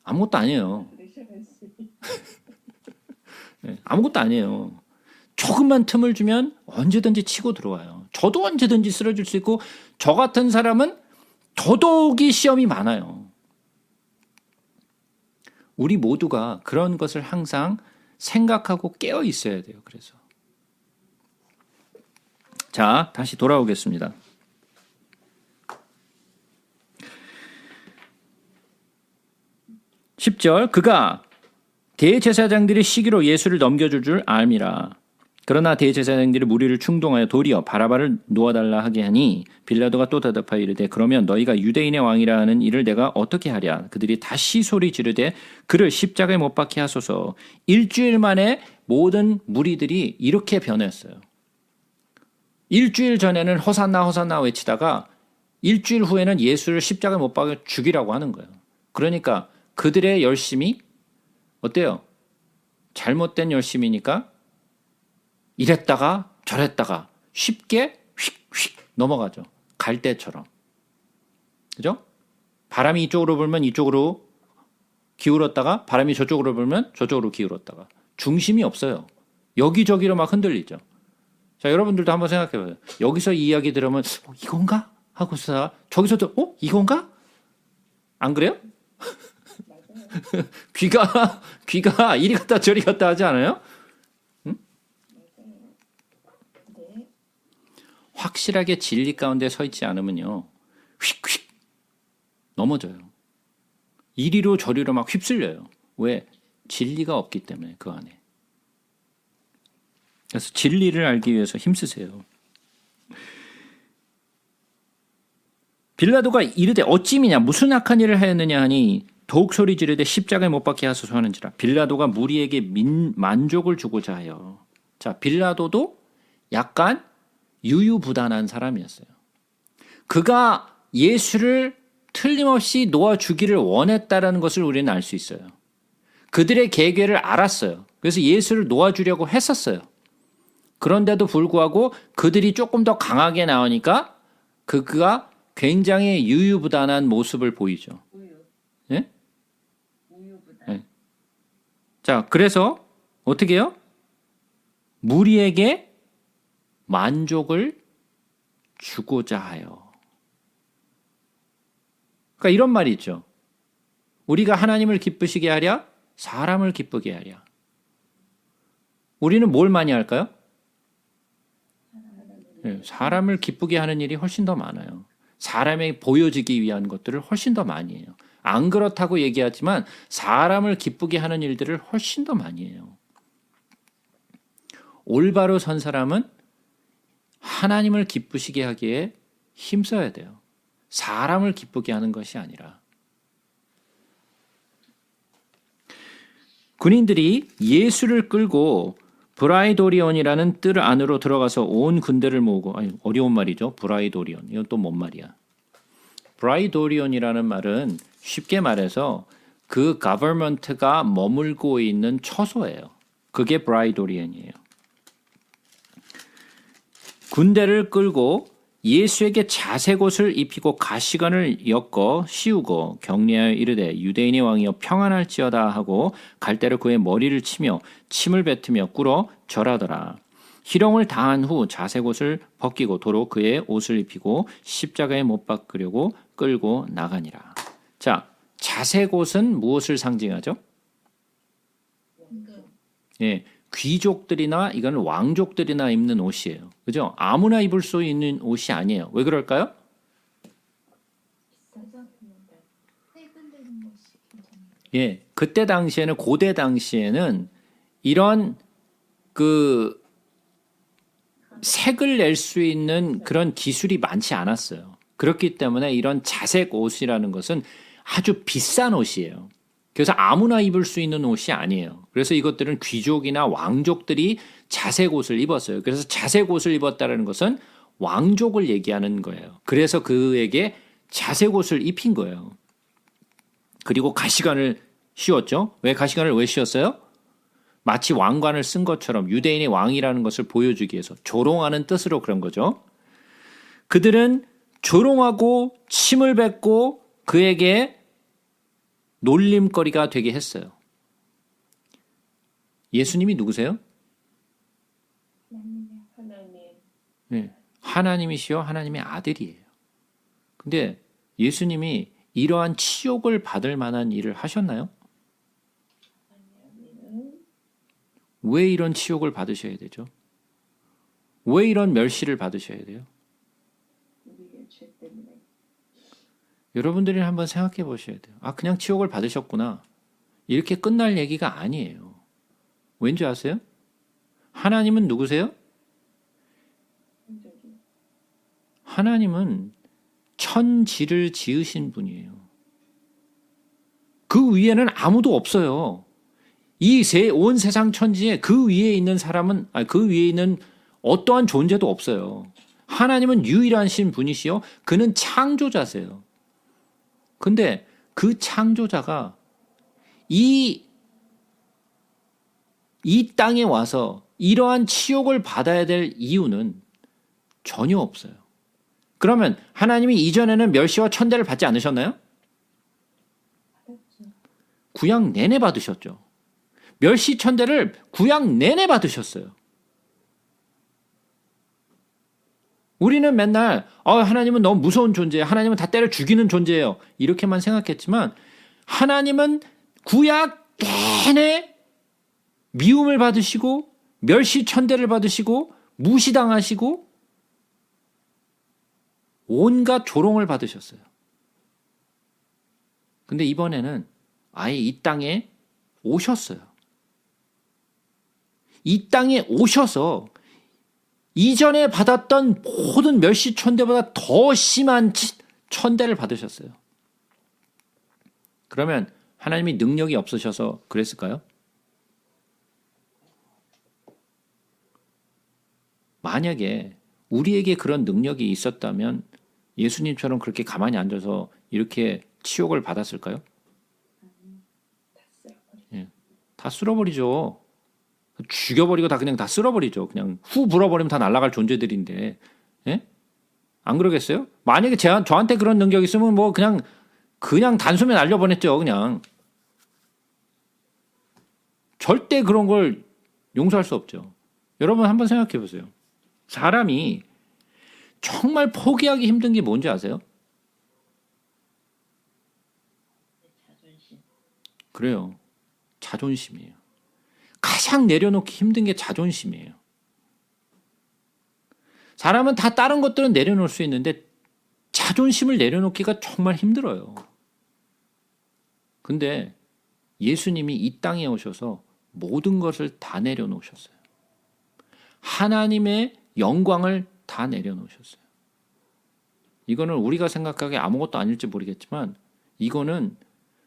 아무것도 아니에요. 그러셔야지. 네, 아무것도 아니에요. 조금만 틈을 주면 언제든지 치고 들어와요. 저도 언제든지 쓰러질 수 있고 저 같은 사람은 더더욱이 시험이 많아요. 우리 모두가 그런 것을 항상 생각하고 깨어 있어야 돼요. 그래서 자, 다시 돌아오겠습니다. 10절 그가 대제사장들이 시기로 예수를 넘겨줄 줄 알미라. 그러나 대제사장들이 무리를 충동하여 도리어 바라바를 놓아달라 하게 하니 빌라도가 또 대답하여 이르되 그러면 너희가 유대인의 왕이라 하는 이를 내가 어떻게 하랴. 그들이 다시 소리 지르되 그를 십자가에 못 박게 하소서. 일주일 만에 모든 무리들이 이렇게 변했어요. 일주일 전에는 호산나 호산나 외치다가 일주일 후에는 예수를 십자가에 못 박아 죽이라고 하는 거예요. 그러니까 그들의 열심이 어때요? 잘못된 열심이니까 이랬다가 저랬다가 쉽게 휙휙 넘어가죠. 갈대처럼. 그죠? 바람이 이쪽으로 불면 이쪽으로 기울었다가 바람이 저쪽으로 불면 저쪽으로 기울었다가 중심이 없어요. 여기저기로 막 흔들리죠. 자, 여러분들도 한번 생각해봐요. 여기서 이 이야기 들으면 이건가? 하고서 저기서도 이건가? 안 그래요? 귀가 이리 갔다 저리 갔다 하지 않아요? 응? 네. 확실하게 진리 가운데 서 있지 않으면요. 휙휙 넘어져요. 이리로 저리로 막 휩쓸려요. 왜? 진리가 없기 때문에 그 안에. 그래서 진리를 알기 위해서 힘쓰세요. 빌라도가 이르되 어찌미냐 무슨 악한 일을 하였느냐 하니 더욱 소리 지르되 십자가에 못 박게 하소서 하는지라. 빌라도가 무리에게 만족을 주고자 하여. 자, 빌라도도 약간 유유부단한 사람이었어요. 그가 예수를 틀림없이 놓아주기를 원했다라는 것을 우리는 알 수 있어요. 그들의 계획을 알았어요. 그래서 예수를 놓아주려고 했었어요. 그런데도 불구하고 그들이 조금 더 강하게 나오니까 그가 굉장히 유유부단한 모습을 보이죠. 예? 예. 자, 그래서 어떻게 해요? 무리에게 만족을 주고자 하여. 그러니까 이런 말이 있죠. 우리가 하나님을 기쁘시게 하랴, 사람을 기쁘게 하랴. 우리는 뭘 많이 할까요? 예, 사람을 기쁘게 하는 일이 훨씬 더 많아요. 사람에 보여지기 위한 것들을 훨씬 더 많이 해요. 안 그렇다고 얘기하지만 사람을 기쁘게 하는 일들을 훨씬 더 많이 해요. 올바로 선 사람은 하나님을 기쁘시게 하기에 힘써야 돼요. 사람을 기쁘게 하는 것이 아니라. 군인들이 예수를 끌고 브라이도리온이라는 뜰 안으로 들어가서 온 군대를 모으고, 어려운 말이죠. 브라이도리온. 이건 또 뭔 말이야. 브라이도리온이라는 말은 쉽게 말해서 그 가버먼트가 머물고 있는 처소예요. 그게 브라이도리온이에요. 군대를 끌고 예수에게 자색옷을 입히고 가시관을 엮어 씌우고 격려하여 이르되 유대인의 왕이여 평안할지어다 하고 갈대로 그의 머리를 치며 침을 뱉으며 꿇어 절하더라. 희롱을 다한 후 자색옷을 벗기고 도로 그의 옷을 입히고 십자가에 못 박으려고 끌고 나가니라. 자, 자색옷은 무엇을 상징하죠? 예, 귀족들이나 이건 왕족들이나 입는 옷이에요. 그죠? 아무나 입을 수 있는 옷이 아니에요. 왜 그럴까요? 세분되는 것이 괜찮아요. 예, 그때 당시에는 고대 당시에는 이런 그 색을 낼 수 있는 그런 기술이 많지 않았어요. 그렇기 때문에 이런 자색 옷이라는 것은 아주 비싼 옷이에요. 그래서 아무나 입을 수 있는 옷이 아니에요. 그래서 이것들은 귀족이나 왕족들이 자색 옷을 입었어요. 그래서 자색 옷을 입었다는 것은 왕족을 얘기하는 거예요. 그래서 그에게 자색 옷을 입힌 거예요. 그리고 가시관을 씌웠죠. 왜 가시관을 왜 씌웠어요? 마치 왕관을 쓴 것처럼 유대인의 왕이라는 것을 보여주기 위해서 조롱하는 뜻으로 그런 거죠. 그들은 조롱하고 침을 뱉고 그에게 놀림거리가 되게 했어요. 예수님이 누구세요? 하나님. 네, 하나님이시요 하나님의 아들이에요. 근데 예수님이 이러한 치욕을 받을 만한 일을 하셨나요? 왜 이런 치욕을 받으셔야 되죠? 왜 이런 멸시를 받으셔야 돼요? 우리의 죄 때문에. 여러분들이 한번 생각해 보셔야 돼요. 아, 그냥 치욕을 받으셨구나. 이렇게 끝날 얘기가 아니에요. 왠지 아세요? 하나님은 누구세요? 행정기. 하나님은 천지를 지으신 분이에요. 그 위에는 아무도 없어요. 온 세상 천지에 그 위에 있는 사람은, 그 위에 있는 어떠한 존재도 없어요. 하나님은 유일하신 분이시요. 그는 창조자세요. 근데 그 창조자가 이 땅에 와서 이러한 치욕을 받아야 될 이유는 전혀 없어요. 그러면 하나님이 이전에는 멸시와 천대를 받지 않으셨나요? 받았죠. 구약 내내 받으셨죠. 멸시 천대를 구약 내내 받으셨어요. 우리는 맨날 하나님은 너무 무서운 존재예요. 하나님은 다 때려 죽이는 존재예요. 이렇게만 생각했지만 하나님은 구약 내내 미움을 받으시고 멸시 천대를 받으시고 무시당하시고 온갖 조롱을 받으셨어요. 근데 이번에는 아예 이 땅에 오셨어요. 이 땅에 오셔서 이전에 받았던 모든 멸시 천대보다 더 심한 천대를 받으셨어요. 그러면 하나님이 능력이 없으셔서 그랬을까요? 만약에 우리에게 그런 능력이 있었다면 예수님처럼 그렇게 가만히 앉아서 이렇게 치욕을 받았을까요? 다 쓸어버려. 예, 다 쓸어버리죠. 죽여버리고 다 그냥 다 쓸어버리죠. 그냥 후 불어버리면 다 날아갈 존재들인데, 예? 안 그러겠어요? 만약에 저한테 그런 능력이 있으면 뭐 그냥 단숨에 날려보냈죠. 그냥 절대 그런 걸 용서할 수 없죠. 여러분 한번 생각해 보세요. 사람이 정말 포기하기 힘든 게 뭔지 아세요? 자존심. 그래요. 자존심이에요. 가장 내려놓기 힘든 게 자존심이에요. 사람은 다 다른 것들은 내려놓을 수 있는데 자존심을 내려놓기가 정말 힘들어요. 근데 예수님이 이 땅에 오셔서 모든 것을 다 내려놓으셨어요. 하나님의 영광을 다 내려놓으셨어요. 이거는 우리가 생각하기에 아무것도 아닐지 모르겠지만 이거는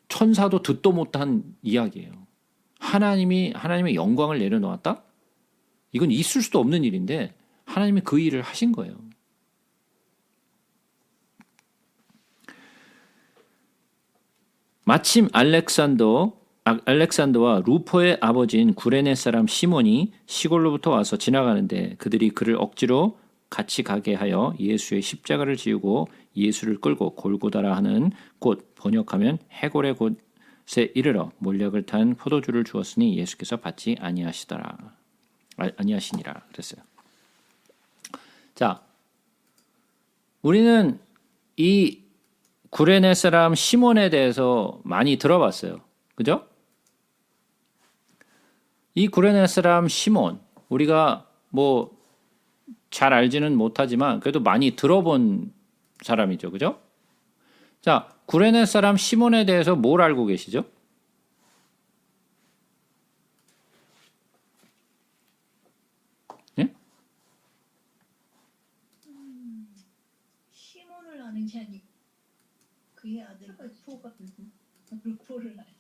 천사도 듣도 못한 이야기예요. 하나님의 영광을 내려놓았다? 이건 있을 수도 없는 일인데 하나님이 그 일을 하신 거예요. 마침 알렉산더와 루포의 아버지인 구레네 사람 시몬이 시골로부터 와서 지나가는데 그들이 그를 억지로 같이 가게 하여 예수의 십자가를 지우고 예수를 끌고 골고다라 하는 곳, 번역하면 해골의 곳에 이르러 몰약을 탄 포도주를 주었으니 예수께서 받지 아니하시니라 그랬어요. 자, 우리는 이 구레네 사람 시몬에 대해서 많이 들어봤어요. 그죠? 이 구레네 사람 시몬, 우리가 뭐 잘 알지는 못하지만 그래도 많이 들어본 사람이죠. 그죠? 자, 구레네 사람 시몬에 대해서 뭘 알고 계시죠? 예? 시몬을 아는 게 아니고 그의 아들 루포를 알지.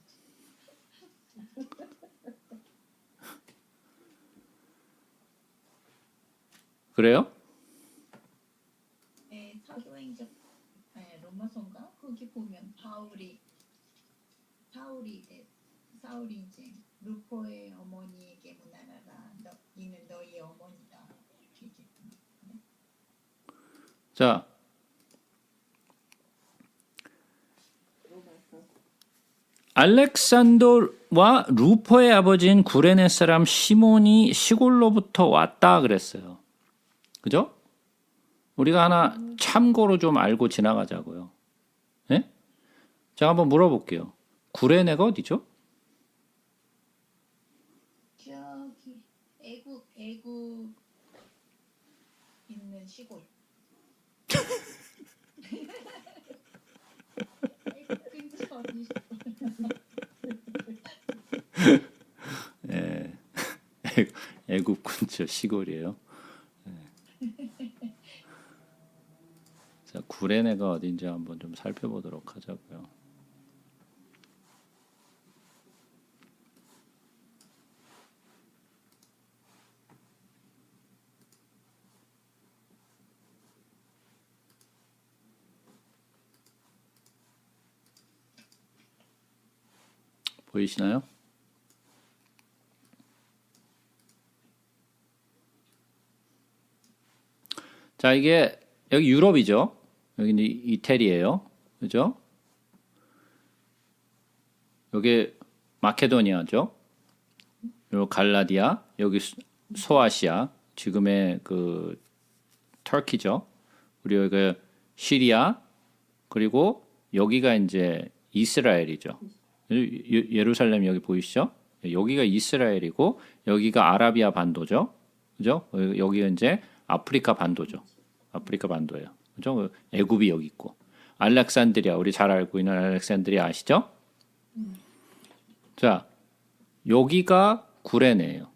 그래요? 사도행전 로마서인가 거기 보면 사울이 이제 루포의 어머니에게 문안하라. 이는 너희 어머니다. 이렇게 얘기했거든요. 자, 로마서 알렉산더와 루포의 아버지인 구레네 사람 시몬이 시골로부터 왔다 그랬어요. 그죠? 우리가 하나 참고로 좀 알고 지나가자고요. 예? 제가 한번 물어볼게요. 구레네가 어디죠? 저기 애국 있는 시골. 애국 근처 어디 예. 애국 근처 시골이에요. 예. 자, 구레네가 어딘지 한번 좀 살펴보도록 하자고요. 보이시나요? 자, 이게 여기 유럽이죠. 여기는 이태리예요. 그죠? 여기 마케도니아죠. 그리고 갈라디아, 여기 소아시아, 지금의 그 터키죠. 그리고 여기 시리아, 그리고 여기가 이제 이스라엘이죠. 예루살렘 여기 보이시죠? 여기가 이스라엘이고 여기가 아라비아 반도죠. 그죠? 여기가 이제 아프리카 반도죠. 아프리카 반도예요. 그죠? 애굽이 여기 있고. 알렉산드리아, 우리 잘 알고 있는 알렉산드리아 아시죠? 자, 여기가 구레네예요.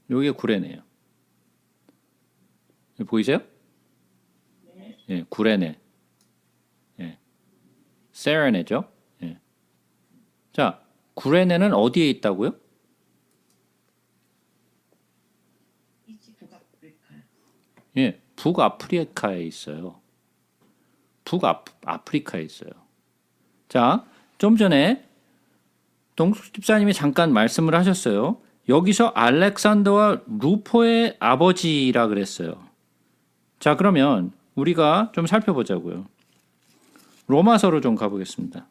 여기가 구레네예요. 보이세요? 예, 구레네. 예. 세레네죠. 예. 자, 구레네는 어디에 있다고요? 북아프리카 예, 북아프리카에 있어요. 북아프리카에 있어요. 자, 좀 전에 동숙 집사님이 잠깐 말씀을 하셨어요. 여기서 알렉산더와 루포의 아버지라 그랬어요. 자, 그러면 우리가 좀 살펴보자고요. 로마서로 좀 가보겠습니다.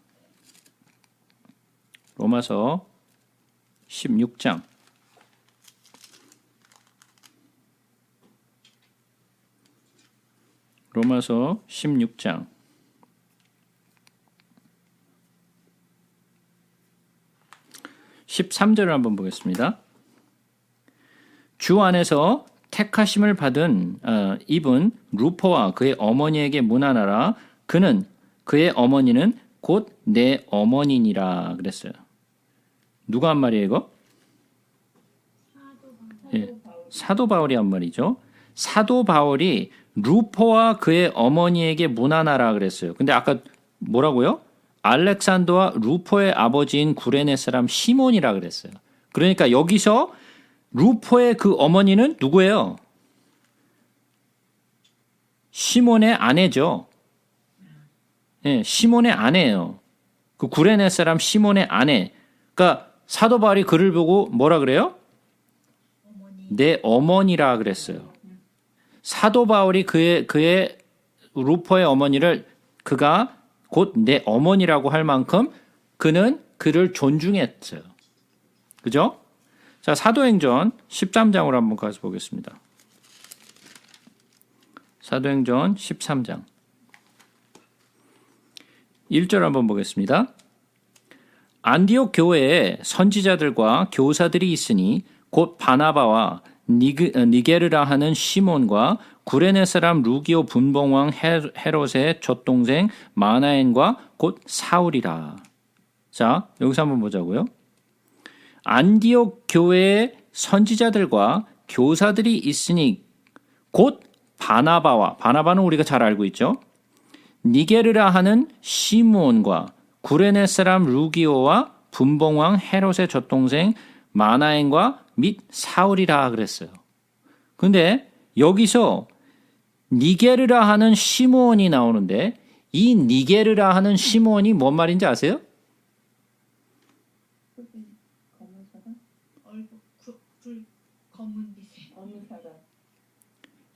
로마서 16장. 로마서 16장. 13절을 한번 보겠습니다. 주 안에서 택하심을 받은 입은 루포와 그의 어머니에게 문안하라. 그의 어머니는 곧 내 어머니니라 그랬어요. 누가 한 말이에요 이거? 예, 사도 바울이 한 말이죠. 사도 바울이 루포와 그의 어머니에게 문안하라 그랬어요. 근데 아까 뭐라고요? 알렉산더와 루포의 아버지인 구레네 사람 시몬이라 그랬어요. 그러니까 여기서 루포의 그 어머니는 누구예요? 시몬의 아내죠. 예, 시몬의 아내예요. 그 구레네 사람 시몬의 아내. 그러니까 사도 바울이 그를 보고 뭐라 그래요? 내 어머니라 그랬어요. 사도 바울이 그의 루포의 어머니를 그가 곧 내 어머니라고 할 만큼 그는 그를 존중했어요. 그죠? 자, 사도행전 13장으로 한번 가서 보겠습니다. 사도행전 13장 1절 한번 보겠습니다. 안디옥 교회에 선지자들과 교사들이 있으니 곧 바나바와 니게르라 하는 시몬과 구레네 사람 루기오 분봉왕 헤롯의 젖동생 마나엔과 곧 사울이라. 자, 여기서 한번 보자고요. 안디옥 교회에 선지자들과 교사들이 있으니 곧 바나바는 우리가 잘 알고 있죠. 니게르라 하는 시몬과 구레네 사람 루기오와 분봉왕 헤롯의 젖동생 마나엔과 및 사울이라 그랬어요. 근데 여기서 니게르라 하는 시므온이 나오는데 이 니게르라 하는 시므온이 뭔 말인지 아세요? 흑인 검은 사람? 얼굴 불 검은 빛에 검은 사람.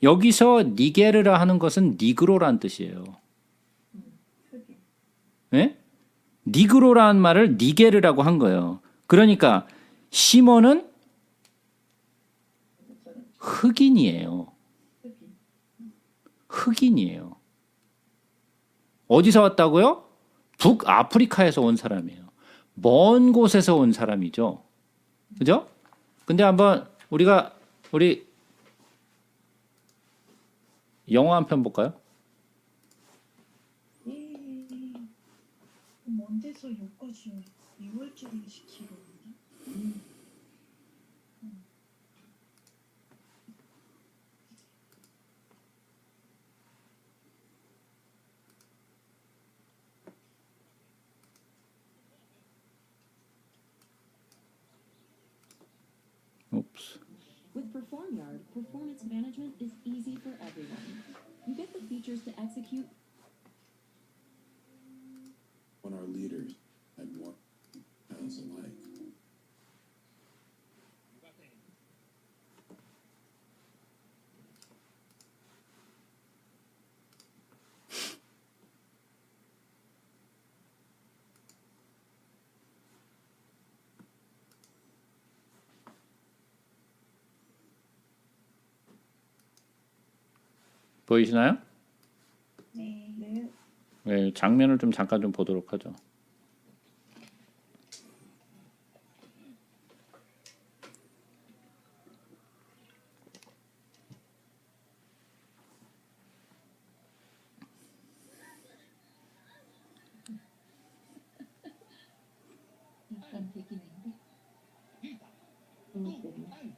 여기서 니게르라 하는 것은 니그로란 뜻이에요. 흑인. 예? 니그로라는 말을 니게르라고 한 거예요. 그러니까 시몬은 흑인이에요. 흑인. 흑인이에요. 어디서 왔다고요? 북아프리카에서 온 사람이에요. 먼 곳에서 온 사람이죠. 그죠? 근데 한번 우리 영화 한 편 볼까요? 먼 데서 여기까지 2월짜리 시키려는데 Oops. With PerformYard, performance management is easy for everyone. You get the features to execute when our leaders had more styles alike. 보이시나요? 네. 네. 네, 장면을 좀 잠깐 좀 보도록 하죠. 약간 백인인데 분위 때문에.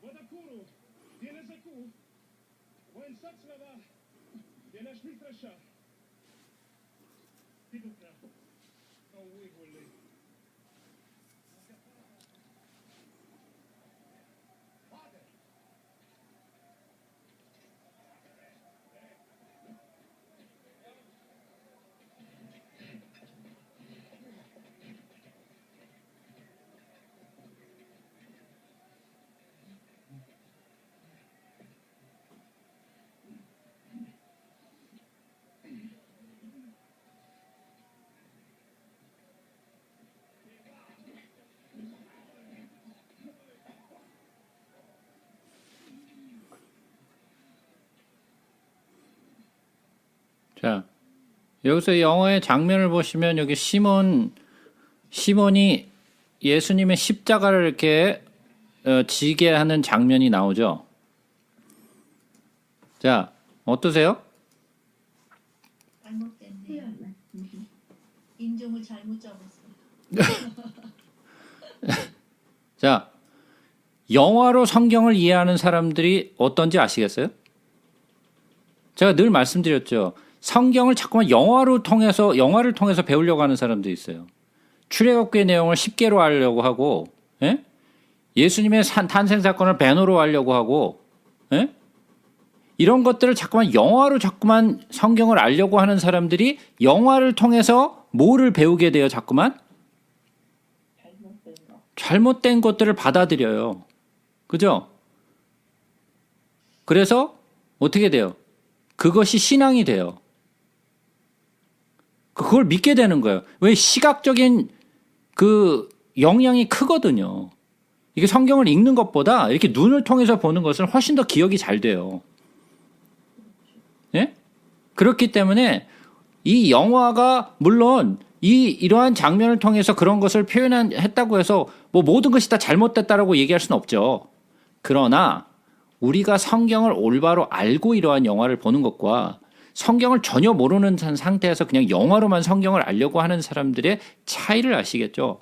Wadakuru, tienes el Q. Buen Satsnava, tienes Mitrasha. Tidukra, Kawihuli. 자, 여기서 영어의 장면을 보시면 여기 시몬이 예수님의 십자가를 이렇게 지게 하는 장면이 나오죠. 자, 어떠세요? 잘못됐네요. 인종을 잘못 잡았어요. 자, 영화로 성경을 이해하는 사람들이 어떤지 아시겠어요? 제가 늘 말씀드렸죠. 성경을 자꾸만 영화를 통해서 배우려고 하는 사람도 있어요. 출애굽기의 내용을 10개로 하려고 하고, 예? 예수님의 탄생 사건을 배너로 하려고 하고, 예? 이런 것들을 자꾸만 성경을 알려고 하는 사람들이 영화를 통해서 뭐를 배우게 돼요, 자꾸만? 잘못된 거. 잘못된 것들을 받아들여요. 그죠? 그래서 어떻게 돼요? 그것이 신앙이 돼요. 그걸 믿게 되는 거예요. 왜? 시각적인 그 영향이 크거든요. 이게 성경을 읽는 것보다 이렇게 눈을 통해서 보는 것은 훨씬 더 기억이 잘 돼요. 예? 그렇기 때문에 이 영화가 물론 이러한 장면을 통해서 그런 것을 표현했다고 해서 뭐 모든 것이 다 잘못됐다라고 얘기할 수는 없죠. 그러나 우리가 성경을 올바로 알고 이러한 영화를 보는 것과 성경을 전혀 모르는 상태에서 그냥 영화로만 성경을 알려고 하는 사람들의 차이를 아시겠죠?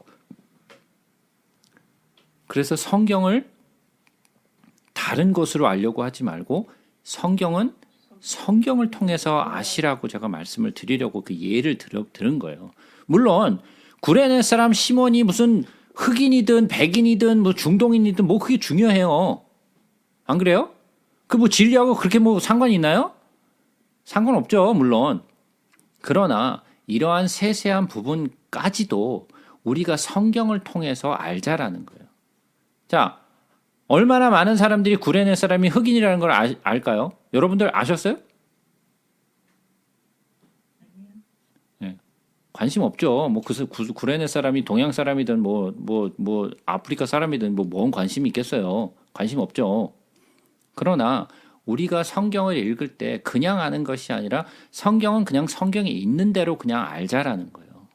그래서 성경을 다른 것으로 알려고 하지 말고 성경은 성경을 통해서 아시라고 제가 말씀을 드리려고 그 예를 들은 거예요. 물론 구레네 사람 시몬이 무슨 흑인이든 백인이든 뭐 중동인이든 뭐 그게 중요해요. 안 그래요? 그 뭐 진리하고 그렇게 뭐 상관이 있나요? 상관없죠, 물론. 그러나 이러한 세세한 부분까지도 우리가 성경을 통해서 알자라는 거예요. 자, 얼마나 많은 사람들이 구레네 사람이 흑인이라는 걸 알까요? 여러분들 아셨어요? 네. 관심 없죠. 뭐 구레네 사람이 동양 사람이든 뭐 아프리카 사람이든 뭔 관심이 있겠어요. 관심 없죠. 그러나 우리가 성경을 읽을 때 그냥 아는 것이 아니라 성경은 그냥 성경에 있는 대로 그냥 알자라는 거예요.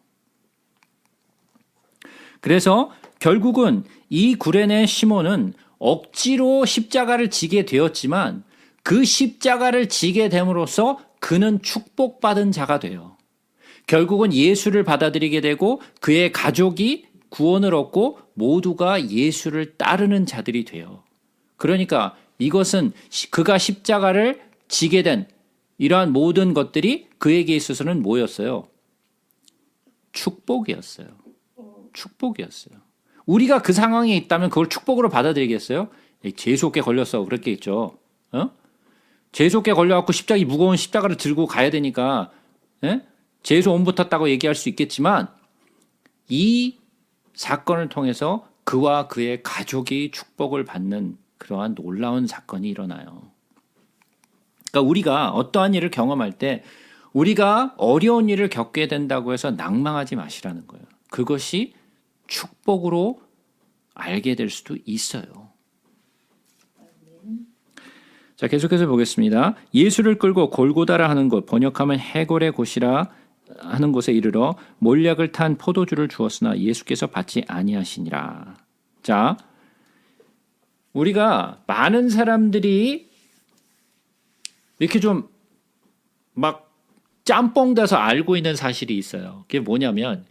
그래서 결국은 이 구레네 시몬은 억지로 십자가를 지게 되었지만 그 십자가를 지게 됨으로써 그는 축복받은 자가 돼요. 결국은 예수를 받아들이게 되고 그의 가족이 구원을 얻고 모두가 예수를 따르는 자들이 돼요. 그러니까 이것은 그가 십자가를 지게 된 이러한 모든 것들이 그에게 있어서는 뭐였어요? 축복이었어요. 축복이었어요. 우리가 그 상황에 있다면 그걸 축복으로 받아들이겠어요? 재수없게 걸렸어. 그랬겠죠. 재수없게 걸려갖고 무거운 십자가를 들고 가야 되니까 재수 온 붙었다고 얘기할 수 있겠지만 이 사건을 통해서 그와 그의 가족이 축복을 받는 그러한 놀라운 사건이 일어나요. 그러니까 우리가 어떠한 일을 경험할 때 우리가 어려운 일을 겪게 된다고 해서 낭망하지 마시라는 거예요. 그것이 축복으로 알게 될 수도 있어요. 자, 계속해서 보겠습니다. 예수를 끌고 골고다라 하는 곳, 번역하면 해골의 곳이라 하는 곳에 이르러 몰약을 탄 포도주를 주었으나 예수께서 받지 아니하시니라. 자, 우리가 많은 사람들이 이렇게 좀 막 짬뽕 돼서 알고 있는 사실이 있어요. 그게 뭐냐면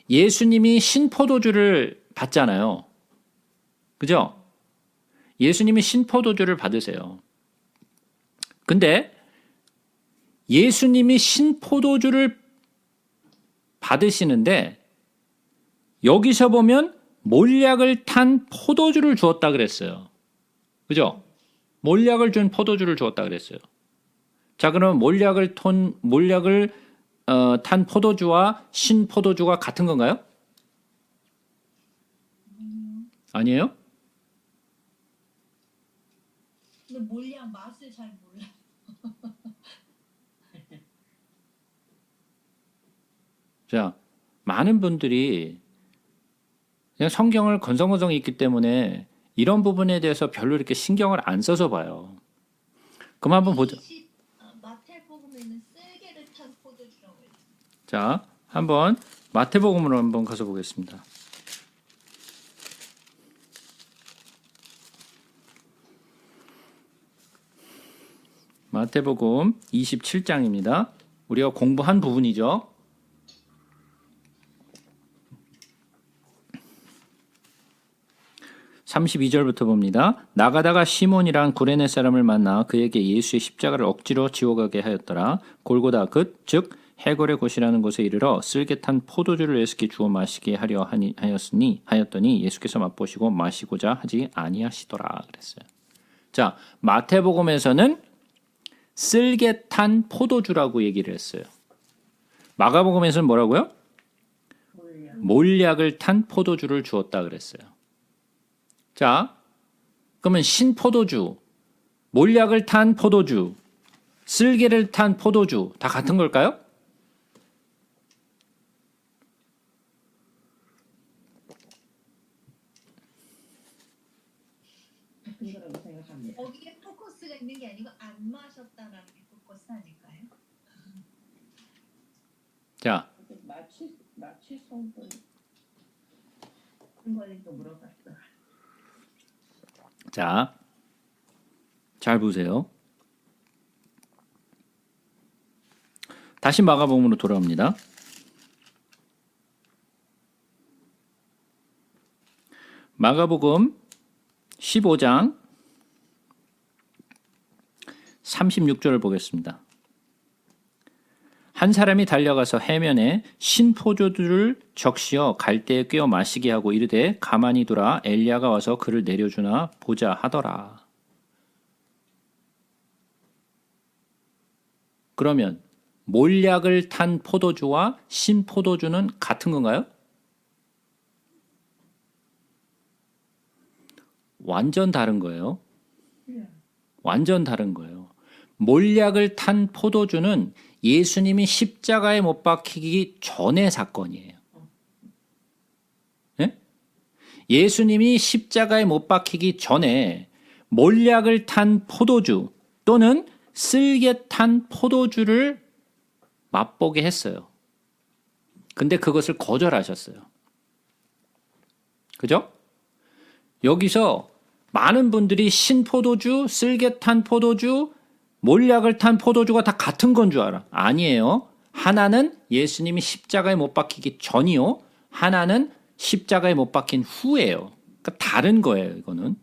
예수님이 신포도주를 받잖아요. 그죠? 예수님이 신포도주를 받으세요. 근데 예수님이 신포도주를 받으시는데 여기서 보면 몰약을 탄 포도주를 주었다 그랬어요. 그죠? 몰약을 준 포도주를 주었다 그랬어요. 자, 그러면 몰약을 탄 포도주와 신포도주가 같은 건가요? 아니에요? 근데 몰량 맛을 잘 몰라. 자, 많은 분들이 그냥 성경을 건성건성 읽기 때문에 이런 부분에 대해서 별로 이렇게 신경을 안 써서 봐요. 그럼 한번 보자. 마태복음에는 쓸개를 탄 포도주라고 했어요. 자, 한번 마태복음으로 한번 가서 보겠습니다. 마태복음 27장입니다. 우리가 공부한 부분이죠. (32절부터) 봅니다. 나가다가 시몬이란 구레네 사람을 만나 그에게 예수의 십자가를 억지로 지워가게 하였더라. 골고다 즉 해골의 곳이라는 곳에 이르러 쓸개 탄 포도주를 예수께 주어 마시게 하려 하였더니 예수께서 맛보시고 마시고자 하지 아니하시더라 그랬어요. 자, 마태복음에서는 쓸개 탄 포도주라고 얘기를 했어요. 마가복음에서는 뭐라고요? 몰약을 탄 포도주를 주었다 그랬어요. 자, 그러면 신포도주, 몰약을 탄 포도주, 쓸개를 탄 포도주 다 같은 걸까요? 같은 거라고 생각합니다. 거기에 포커스가 있는 게 아니고 안 마셨다라는 게 포커스 아닐까요? 자, 마취 성분 한 거니까 물어봤어. 자, 잘 보세요. 다시 마가복음으로 돌아옵니다. 마가복음 15장 36절을 보겠습니다. 한 사람이 달려가서 해면에 신포도주를 적시어 갈대에 꿰어 마시게 하고 이르되 가만히 두라 엘리야가 와서 그를 내려주나 보자 하더라. 그러면 몰약을 탄 포도주와 신포도주는 같은 건가요? 완전 다른 거예요. 완전 다른 거예요. 몰약을 탄 포도주는 예수님이 십자가에 못 박히기 전의 사건이에요. 예? 예수님이 십자가에 못 박히기 전에 몰약을 탄 포도주 또는 쓸개 탄 포도주를 맛보게 했어요. 근데 그것을 거절하셨어요. 그죠? 여기서 많은 분들이 신포도주, 쓸개 탄 포도주, 몰약을 탄 포도주가 다 같은 건 줄 알아. 아니에요. 하나는 예수님이 십자가에 못 박히기 전이요. 하나는 십자가에 못 박힌 후예요. 그러니까 다른 거예요, 이거는.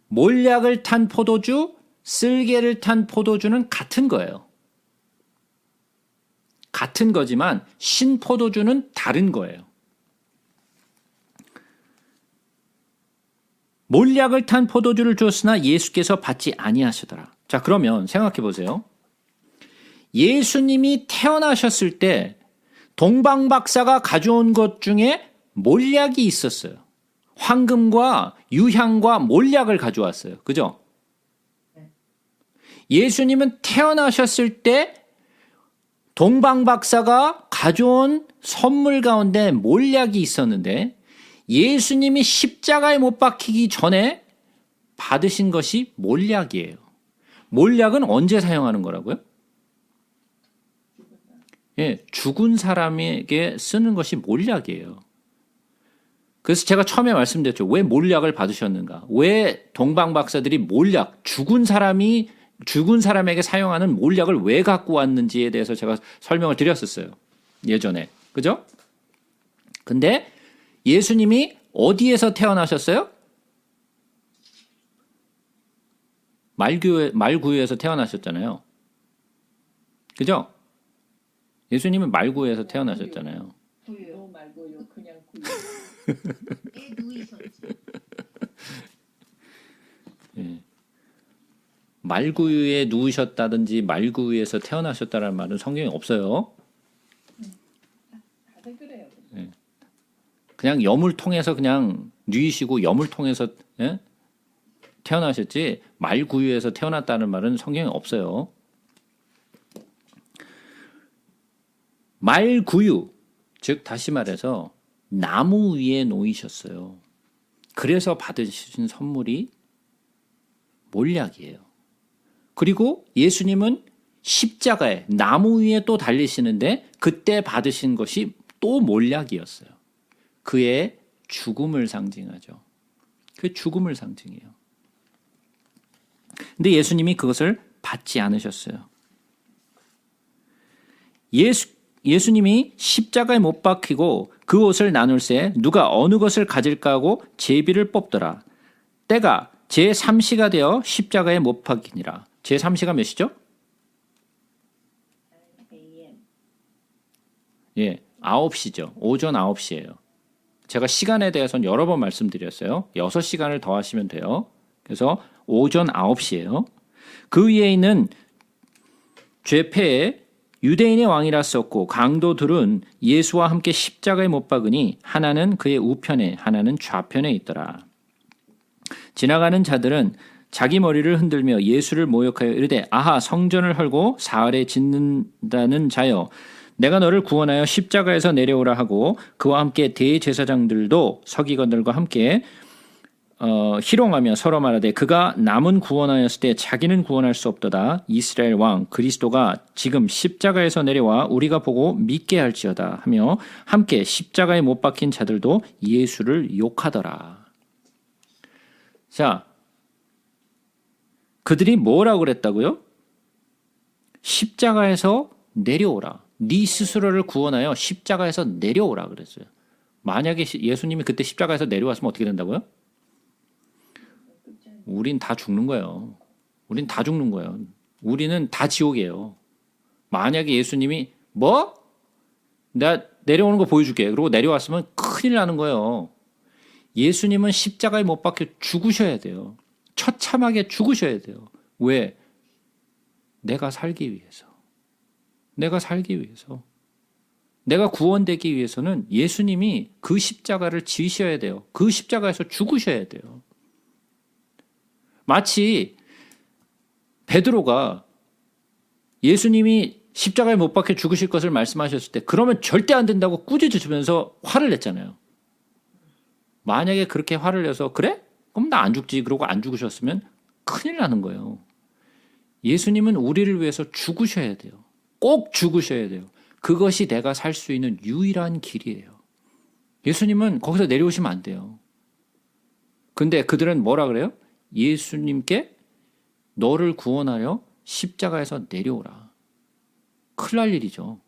몰약을 탄 포도주, 쓸개를 탄 포도주는 같은 거예요. 같은 거지만 신포도주는 다른 거예요. 몰약을 탄 포도주를 주었으나 예수께서 받지 아니하시더라. 자, 그러면 생각해 보세요. 예수님이 태어나셨을 때 동방박사가 가져온 것 중에 몰약이 있었어요. 황금과 유향과 몰약을 가져왔어요. 그죠? 예수님은 태어나셨을 때 동방박사가 가져온 선물 가운데 몰약이 있었는데 예수님이 십자가에 못 박히기 전에 받으신 것이 몰약이에요. 몰약은 언제 사용하는 거라고요? 예, 죽은 사람에게 쓰는 것이 몰약이에요. 그래서 제가 처음에 말씀드렸죠. 왜 몰약을 받으셨는가? 왜 동방박사들이 몰약, 죽은 사람에게 사용하는 몰약을 왜 갖고 왔는지에 대해서 제가 설명을 드렸었어요. 예전에. 그죠? 근데 예수님이 어디에서 태어나셨어요? 말구유에서 태어나셨잖아요. 그죠? 예수님은 말구유에서 태어나셨잖아요. 구유 말고요. 그냥 구유. 에 누이셨지. 예. 말구유에 누우셨다든지 말구유에서 태어나셨다는 말은 성경에 없어요. 다들 그래요. 예. 그냥 염을 통해서 그냥 누이시고 염을 통해서 예? 태어나셨지 말구유에서 태어났다는 말은 성경에 없어요. 말구유, 즉 다시 말해서 나무 위에 놓이셨어요. 그래서 받으신 선물이 몰약이에요. 그리고 예수님은 십자가에 나무 위에 또 달리시는데 그때 받으신 것이 또 몰약이었어요. 그의 죽음을 상징하죠. 그 죽음을 상징해요. 근데 예수님이 그것을 받지 않으셨어요. 예수님이 십자가에 못 박히고 그 옷을 나눌새 누가 어느 것을 가질까 하고 제비를 뽑더라. 때가 제3시가 되어 십자가에 못 박히니라. 제3시가 몇 시죠? AM. 예, 9시죠. 오전 9시예요. 제가 시간에 대해서는 여러 번 말씀드렸어요. 6시간을 더 하시면 돼요. 그래서 오전 9시예요. 그 위에 있는 죄패에 유대인의 왕이라 썼고 강도들은 예수와 함께 십자가에 못 박으니 하나는 그의 우편에 하나는 좌편에 있더라. 지나가는 자들은 자기 머리를 흔들며 예수를 모욕하여 이르되 아하 성전을 헐고 사흘에 짓는다는 자여 내가 너를 구원하여 십자가에서 내려오라 하고 그와 함께 대제사장들도 서기관들과 함께 희롱하며 서로 말하되 그가 남은 구원하였을 때 자기는 구원할 수 없도다. 이스라엘 왕 그리스도가 지금 십자가에서 내려와 우리가 보고 믿게 할지어다 하며 함께 십자가에 못 박힌 자들도 예수를 욕하더라. 자, 그들이 뭐라고 그랬다고요? 십자가에서 내려오라. 네 스스로를 구원하여 십자가에서 내려오라 그랬어요. 만약에 예수님이 그때 십자가에서 내려왔으면 어떻게 된다고요? 우린 다 죽는 거예요. 우린 다 죽는 거예요. 우리는 다 지옥이에요. 만약에 예수님이 뭐? 내가 내려오는 거 보여줄게. 그러고 내려왔으면 큰일 나는 거예요. 예수님은 십자가에 못 박혀 죽으셔야 돼요. 처참하게 죽으셔야 돼요. 왜? 내가 살기 위해서. 내가 살기 위해서. 내가 구원되기 위해서는 예수님이 그 십자가를 지셔야 돼요. 그 십자가에서 죽으셔야 돼요. 마치 베드로가 예수님이 십자가에 못 박혀 죽으실 것을 말씀하셨을 때 그러면 절대 안 된다고 꾸짖으면서 화를 냈잖아요. 만약에 그렇게 화를 내서 그래? 그럼 나 안 죽지. 그러고 안 죽으셨으면 큰일 나는 거예요. 예수님은 우리를 위해서 죽으셔야 돼요. 꼭 죽으셔야 돼요. 그것이 내가 살 수 있는 유일한 길이에요. 예수님은 거기서 내려오시면 안 돼요. 근데 그들은 뭐라 그래요? 예수님께 너를 구원하려 십자가에서 내려오라. 큰일 날 일이죠.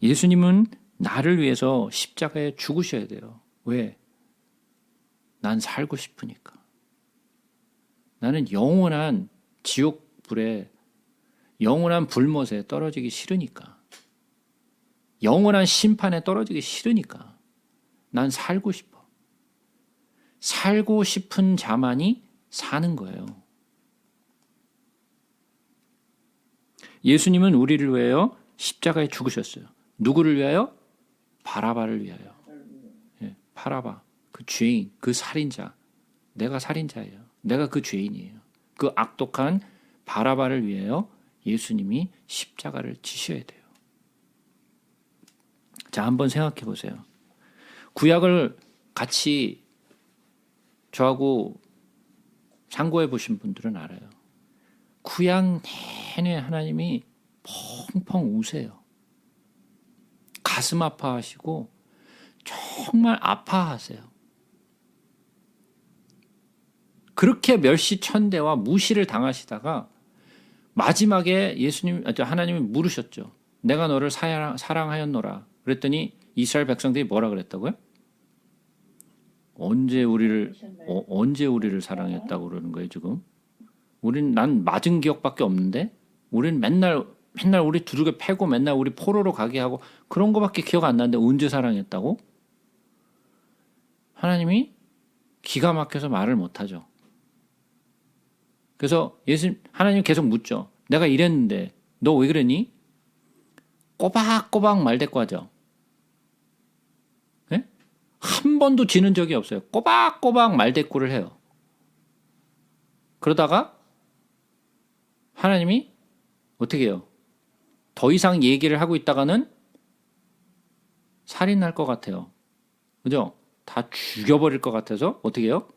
예수님은 나를 위해서 십자가에 죽으셔야 돼요. 왜? 난 살고 싶으니까. 나는 영원한 지옥불에, 영원한 불못에 떨어지기 싫으니까. 영원한 심판에 떨어지기 싫으니까. 난 살고 싶어. 살고 싶은 자만이 사는 거예요. 예수님은 우리를 위하여 십자가에 죽으셨어요. 누구를 위하여? 바라바를 위하여. 예, 바라바, 그 죄인, 그 살인자. 내가 살인자예요. 내가 그 죄인이에요. 그 악독한 바라바를 위하여 예수님이 십자가를 지셔야 돼요. 자, 한번 생각해 보세요. 구약을 같이 저하고 참고해 보신 분들은 알아요. 구약 내내 하나님이 펑펑 우세요. 가슴 아파하시고 정말 아파하세요. 그렇게 멸시천대와 무시를 당하시다가 마지막에 하나님이 물으셨죠. 내가 너를 사랑하였노라. 그랬더니 이스라엘 백성들이 뭐라 그랬다고요? 언제 우리를 사랑했다고 그러는 거예요, 지금? 난 맞은 기억밖에 없는데? 우린 맨날 우리 두들겨 패고 맨날 우리 포로로 가게 하고 그런 거밖에 기억 안 나는데 언제 사랑했다고? 하나님이 기가 막혀서 말을 못하죠. 그래서 하나님 계속 묻죠. 내가 이랬는데 너 왜 그랬니? 꼬박꼬박 말대꾸하죠. 네? 한 번도 지는 적이 없어요. 꼬박꼬박 말대꾸를 해요. 그러다가 하나님이 어떻게 해요? 더 이상 얘기를 하고 있다가는 살인할 것 같아요. 그죠? 다 죽여버릴 것 같아서 어떻게 해요?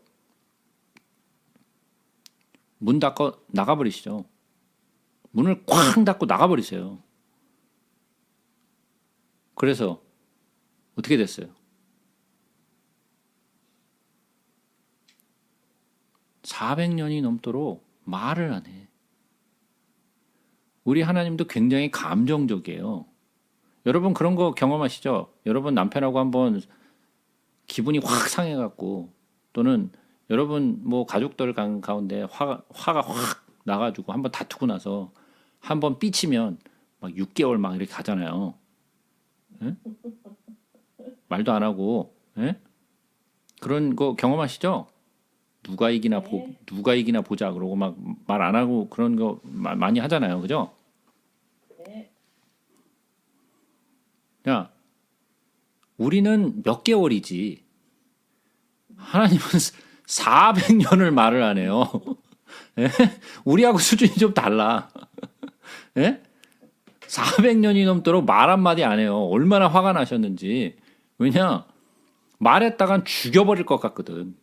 문 닫고 나가버리시죠. 문을 쾅 닫고 나가버리세요. 그래서 어떻게 됐어요? 400년이 넘도록 말을 안 해. 우리 하나님도 굉장히 감정적이에요. 여러분 그런 거 경험하시죠? 여러분 남편하고 한번 기분이 확 상해갖고 또는 여러분 뭐 가족들 가운데 화가 확 나가지고 한번 다투고 나서 한번 삐치면 막 6개월 막 이렇게 가잖아요. 예? 말도 안 하고 예? 그런 거 경험하시죠? 누가 이기나 보자 그러고 막 말 안 하고 그런 거 많이 하잖아요, 그죠? 네. 야, 우리는 몇 개월이지. 하나님은 400년을 말을 안 해요. 예? 우리하고 수준이 좀 달라. 예? 400년이 넘도록 말 한마디 안 해요. 얼마나 화가 나셨는지. 왜냐? 말했다간 죽여버릴 것 같거든.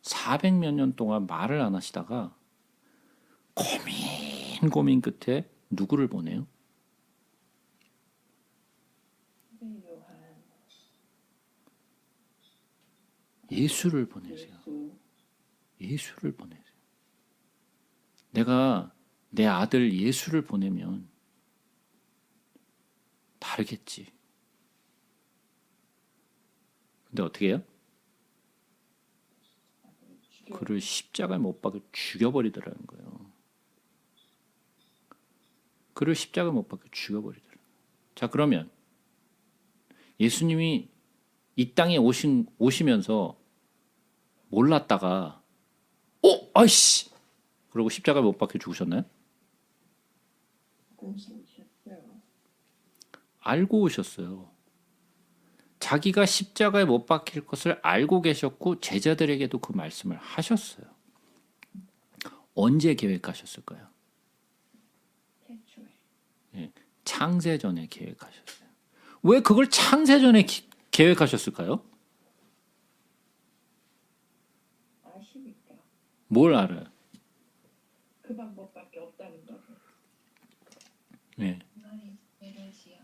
400몇 년 동안 말을 안 하시다가 고민 끝에 누구를 보내요? 요한. 예수를 보내세요. 예수. 예수를 보내세요. 내가 내 아들 예수를 보내면 다르겠지. 근데 어떻게 해요? 그를 십자가에 못 박아 죽여버리더라는 거예요. 그를 십자가에 못 박아 죽여버리더라는 거예요. 자, 그러면 예수님이 이 땅에 오시면서 몰랐다가 아이씨! 그러고 십자가에 못 박혀 죽으셨나요? 오셨어요. 알고 오셨어요. 자기가 십자가에 못 박힐 것을 알고 계셨고 제자들에게도 그 말씀을 하셨어요. 언제 계획하셨을까요? 태초에. 창세전에 계획하셨어요. 왜 그걸 창세전에 계획하셨을까요? 아시니까. 뭘 알아요? 그 방법밖에 없다는 거죠. 네. 인간이 죄를 지어서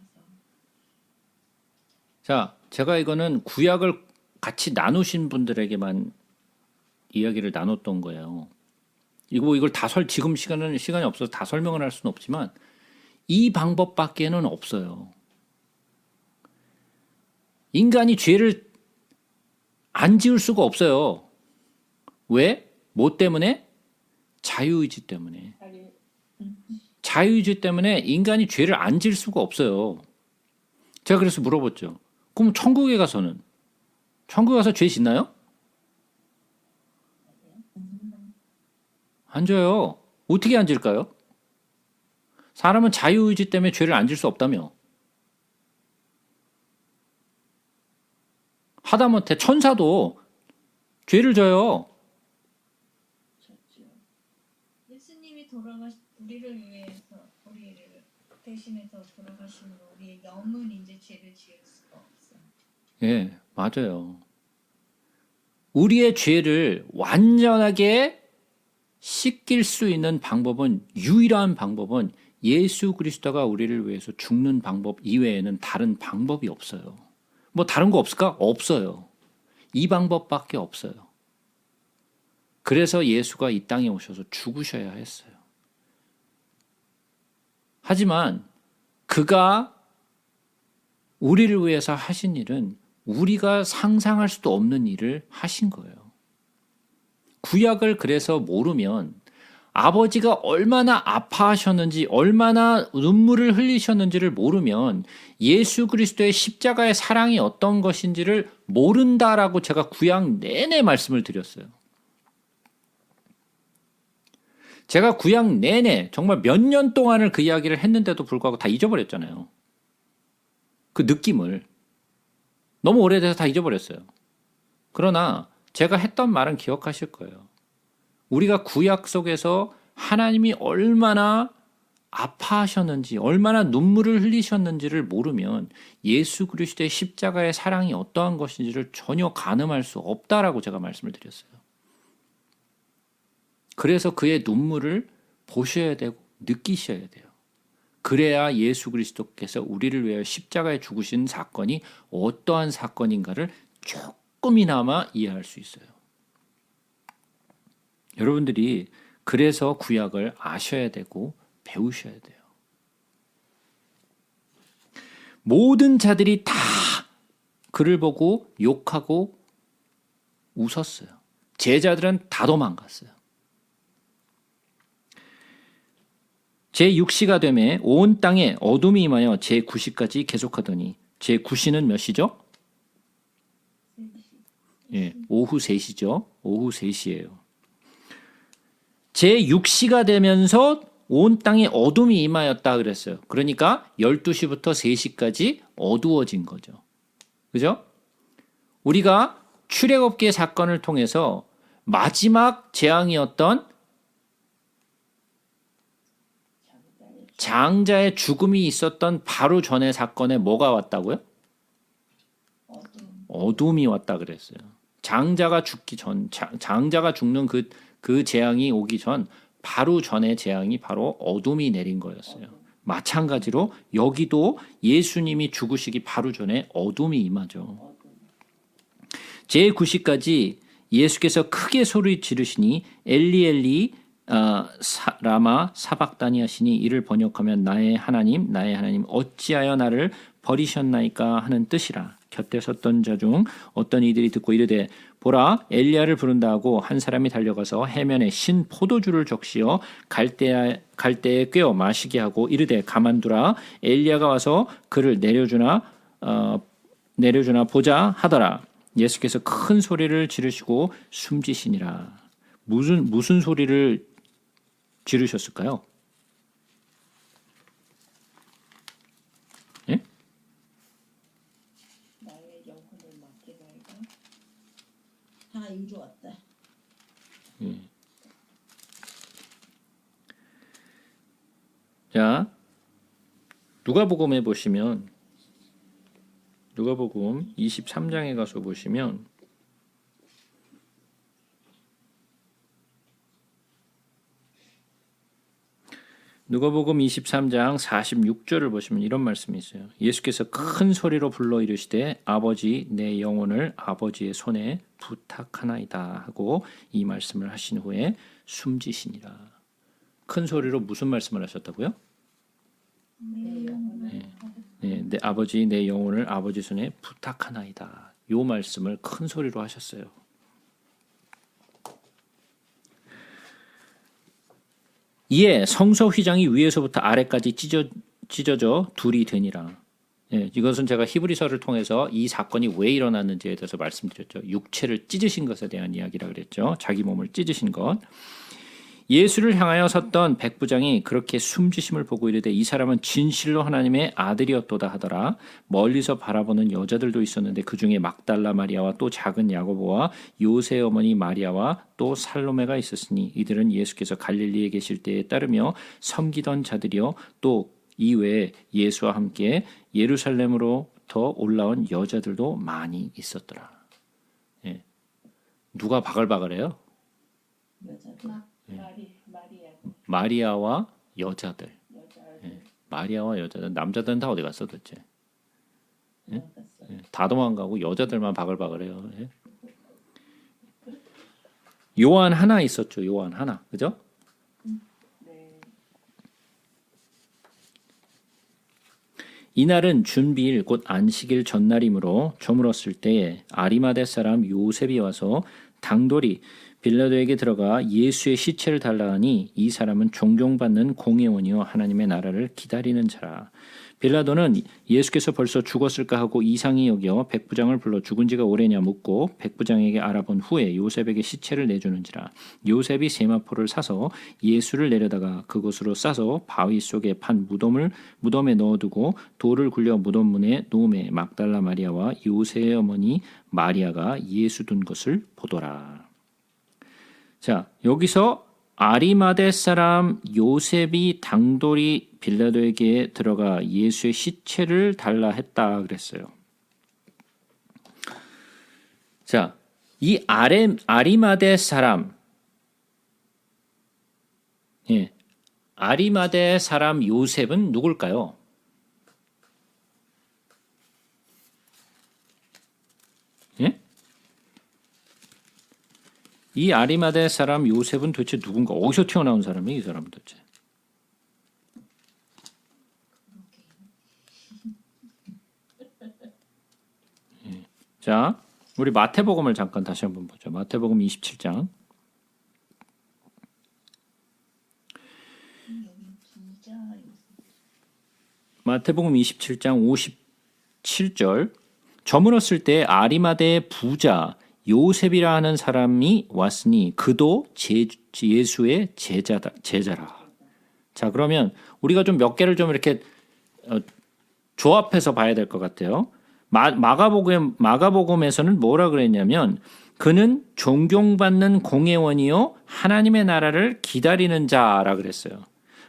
자, 제가 이거는 구약을 같이 나누신 분들에게만 이야기를 나눴던 거예요. 이걸 다 지금 시간이 없어서 다 설명을 할 수는 없지만 이 방법밖에는 없어요. 인간이 죄를 안 지을 수가 없어요. 왜? 뭐 때문에? 자유의지 때문에. 자유의지 때문에 인간이 죄를 안 지을 수가 없어요. 제가 그래서 물어봤죠. 그럼 천국에 가서 죄 짓나요? 안 져요. 어떻게 안 질까요? 사람은 자유의지 때문에 죄를 안 질 수 없다며. 하다못해 천사도 죄를 져요. 예수님이 우리를 위해서 우리를 대신해서 돌아가신 우리의 영은 이제 죄를 지을 수가 없어요. 예, 맞아요. 우리의 죄를 완전하게 씻길 수 있는 유일한 방법은 예수 그리스도가 우리를 위해서 죽는 방법 이외에는 다른 방법이 없어요. 뭐 다른 거 없을까? 없어요. 이 방법밖에 없어요. 그래서 예수가 이 땅에 오셔서 죽으셔야 했어요. 하지만 그가 우리를 위해서 하신 일은 우리가 상상할 수도 없는 일을 하신 거예요. 구약을 그래서 모르면 아버지가 얼마나 아파하셨는지, 얼마나 눈물을 흘리셨는지를 모르면 예수 그리스도의 십자가의 사랑이 어떤 것인지를 모른다라고 제가 구약 내내 말씀을 드렸어요. 제가 구약 내내 정말 몇 년 동안을 그 이야기를 했는데도 불구하고 다 잊어버렸잖아요. 그 느낌을. 너무 오래돼서 다 잊어버렸어요. 그러나 제가 했던 말은 기억하실 거예요. 우리가 구약 속에서 하나님이 얼마나 아파하셨는지, 얼마나 눈물을 흘리셨는지를 모르면 예수 그리스도의 십자가의 사랑이 어떠한 것인지를 전혀 가늠할 수 없다라고 제가 말씀을 드렸어요. 그래서 그의 눈물을 보셔야 되고 느끼셔야 돼요. 그래야 예수 그리스도께서 우리를 위하여 십자가에 죽으신 사건이 어떠한 사건인가를 조금이나마 이해할 수 있어요. 여러분들이 그래서 구약을 아셔야 되고 배우셔야 돼요. 모든 자들이 다 그를 보고 욕하고 웃었어요. 제자들은 다 도망갔어요. 제6시가 되매 온 땅에 어둠이 임하여 제9시까지 계속하더니 제9시는 몇 시죠? 예, 오후 3시죠. 오후 3시예요. 제6시가 되면서 온 땅에 어둠이 임하였다 그랬어요. 그러니까 12시부터 3시까지 어두워진 거죠. 그죠? 우리가 출애굽기의 사건을 통해서 마지막 재앙이었던 장자의 죽음이 있었던 바로 전의 사건에 뭐가 왔다고요? 어둠이 왔다 그랬어요. 장자가 죽는 그 재앙이 오기 전 바로 전의 재앙이 바로 어둠이 내린 거였어요. 마찬가지로 여기도 예수님이 죽으시기 바로 전에 어둠이 임하죠. 제9시까지 예수께서 크게 소리 지르시니 엘리 엘리 라마 사박다니 하시니 이를 번역하면 나의 하나님 어찌하여 나를 버리셨나이까 하는 뜻이라. 곁에 섰던 자 중 어떤 이들이 듣고 이르되 보라 엘리야를 부른다 하고 한 사람이 달려가서 해면에 신 포도주를 적시어 갈대에 꿰어 마시게 하고 이르되 가만두라 엘리야가 와서 그를 내려주나 보자 하더라. 예수께서 큰 소리를 지르시고 숨지시니라. 무슨 소리를 지르셨을까요? 예? 나의 영혼을 맡기나이다. 다 이루 왔다. 자, 누가복음에 보시면 누가복음 23장에 가서 보시면 누가복음 23장 46절을 보시면 이런 말씀이 있어요. 예수께서 큰 소리로 불러 이르시되 아버지 내 영혼을 아버지의 손에 부탁하나이다 하고 이 말씀을 하신 후에 숨지시니라. 큰 소리로 무슨 말씀을 하셨다고요? 내 아버지 내 영혼을 아버지 손에 부탁하나이다. 요 말씀을 큰 소리로 하셨어요. 이에 성서 휘장이 위에서부터 아래까지 찢어져 둘이 되니라. 이것은 제가 히브리서를 통해서 이 사건이 왜 일어났는지에 대해서 말씀드렸죠. 육체를 찢으신 것에 대한 이야기라 그랬죠. 자기 몸을 찢으신 것. 예수를 향하여 섰던 백부장이 그렇게 숨지심을 보고 이르되 이 사람은 진실로 하나님의 아들이었도다 하더라. 멀리서 바라보는 여자들도 있었는데 그중에 막달라 마리아와 또 작은 야고보와 요새 어머니 마리아와 또 살로메가 있었으니 이들은 예수께서 갈릴리에 계실 때에 따르며 섬기던 자들이요 또 이외에 예수와 함께 예루살렘으로부터 올라온 여자들도 많이 있었더라. 누가 바글바글해요? 마리아와 여자들. 마리아와 여자들. 남자들은 다 어디 갔어 도대체? 다 도망가고 여자들만 바글바글해요. 요한 하나 있었죠. 요한 하나. 그죠? 이날은 준비일 곧 안식일 전날이므로 저물었을 때에 아리마대 사람 요셉이 와서 당돌이 빌라도에게 들어가 예수의 시체를 달라 하니 이 사람은 존경받는 공회원이요 하나님의 나라를 기다리는 자라. 빌라도는 예수께서 벌써 죽었을까 하고 이상히 여겨 백부장을 불러 죽은 지가 오래냐 묻고 백부장에게 알아본 후에 요셉에게 시체를 내주는지라. 요셉이 세마포를 사서 예수를 내려다가 그곳으로 싸서 바위 속에 판 무덤에 넣어두고 돌을 굴려 무덤 문에 놓음에 막달라 마리아와 요새의 어머니 마리아가 예수 둔 것을 보더라. 자, 여기서 아리마대 사람 요셉이 당돌이 빌라도에게 들어가 예수의 시체를 달라 했다 그랬어요. 자, 이 아리마대 사람, 아리마대 사람 요셉은 누굴까요? 이 아리마대 사람 요셉은 도대체 누군가? 어디서 튀어나온 사람이 이 사람은 도대체? 자, 우리 마태복음을 잠깐 다시 한번 보죠. 마태복음 27장. 마태복음 27장 57절. 저물었을 때 아리마대의 부자 요셉이라 하는 사람이 왔으니 그도 예수의 제자라. 자, 그러면 우리가 좀 몇 개를 좀 이렇게 조합해서 봐야 될 것 같아요. 마가복음에서는 뭐라 그랬냐면 그는 존경받는 공회원이요 하나님의 나라를 기다리는 자라 그랬어요.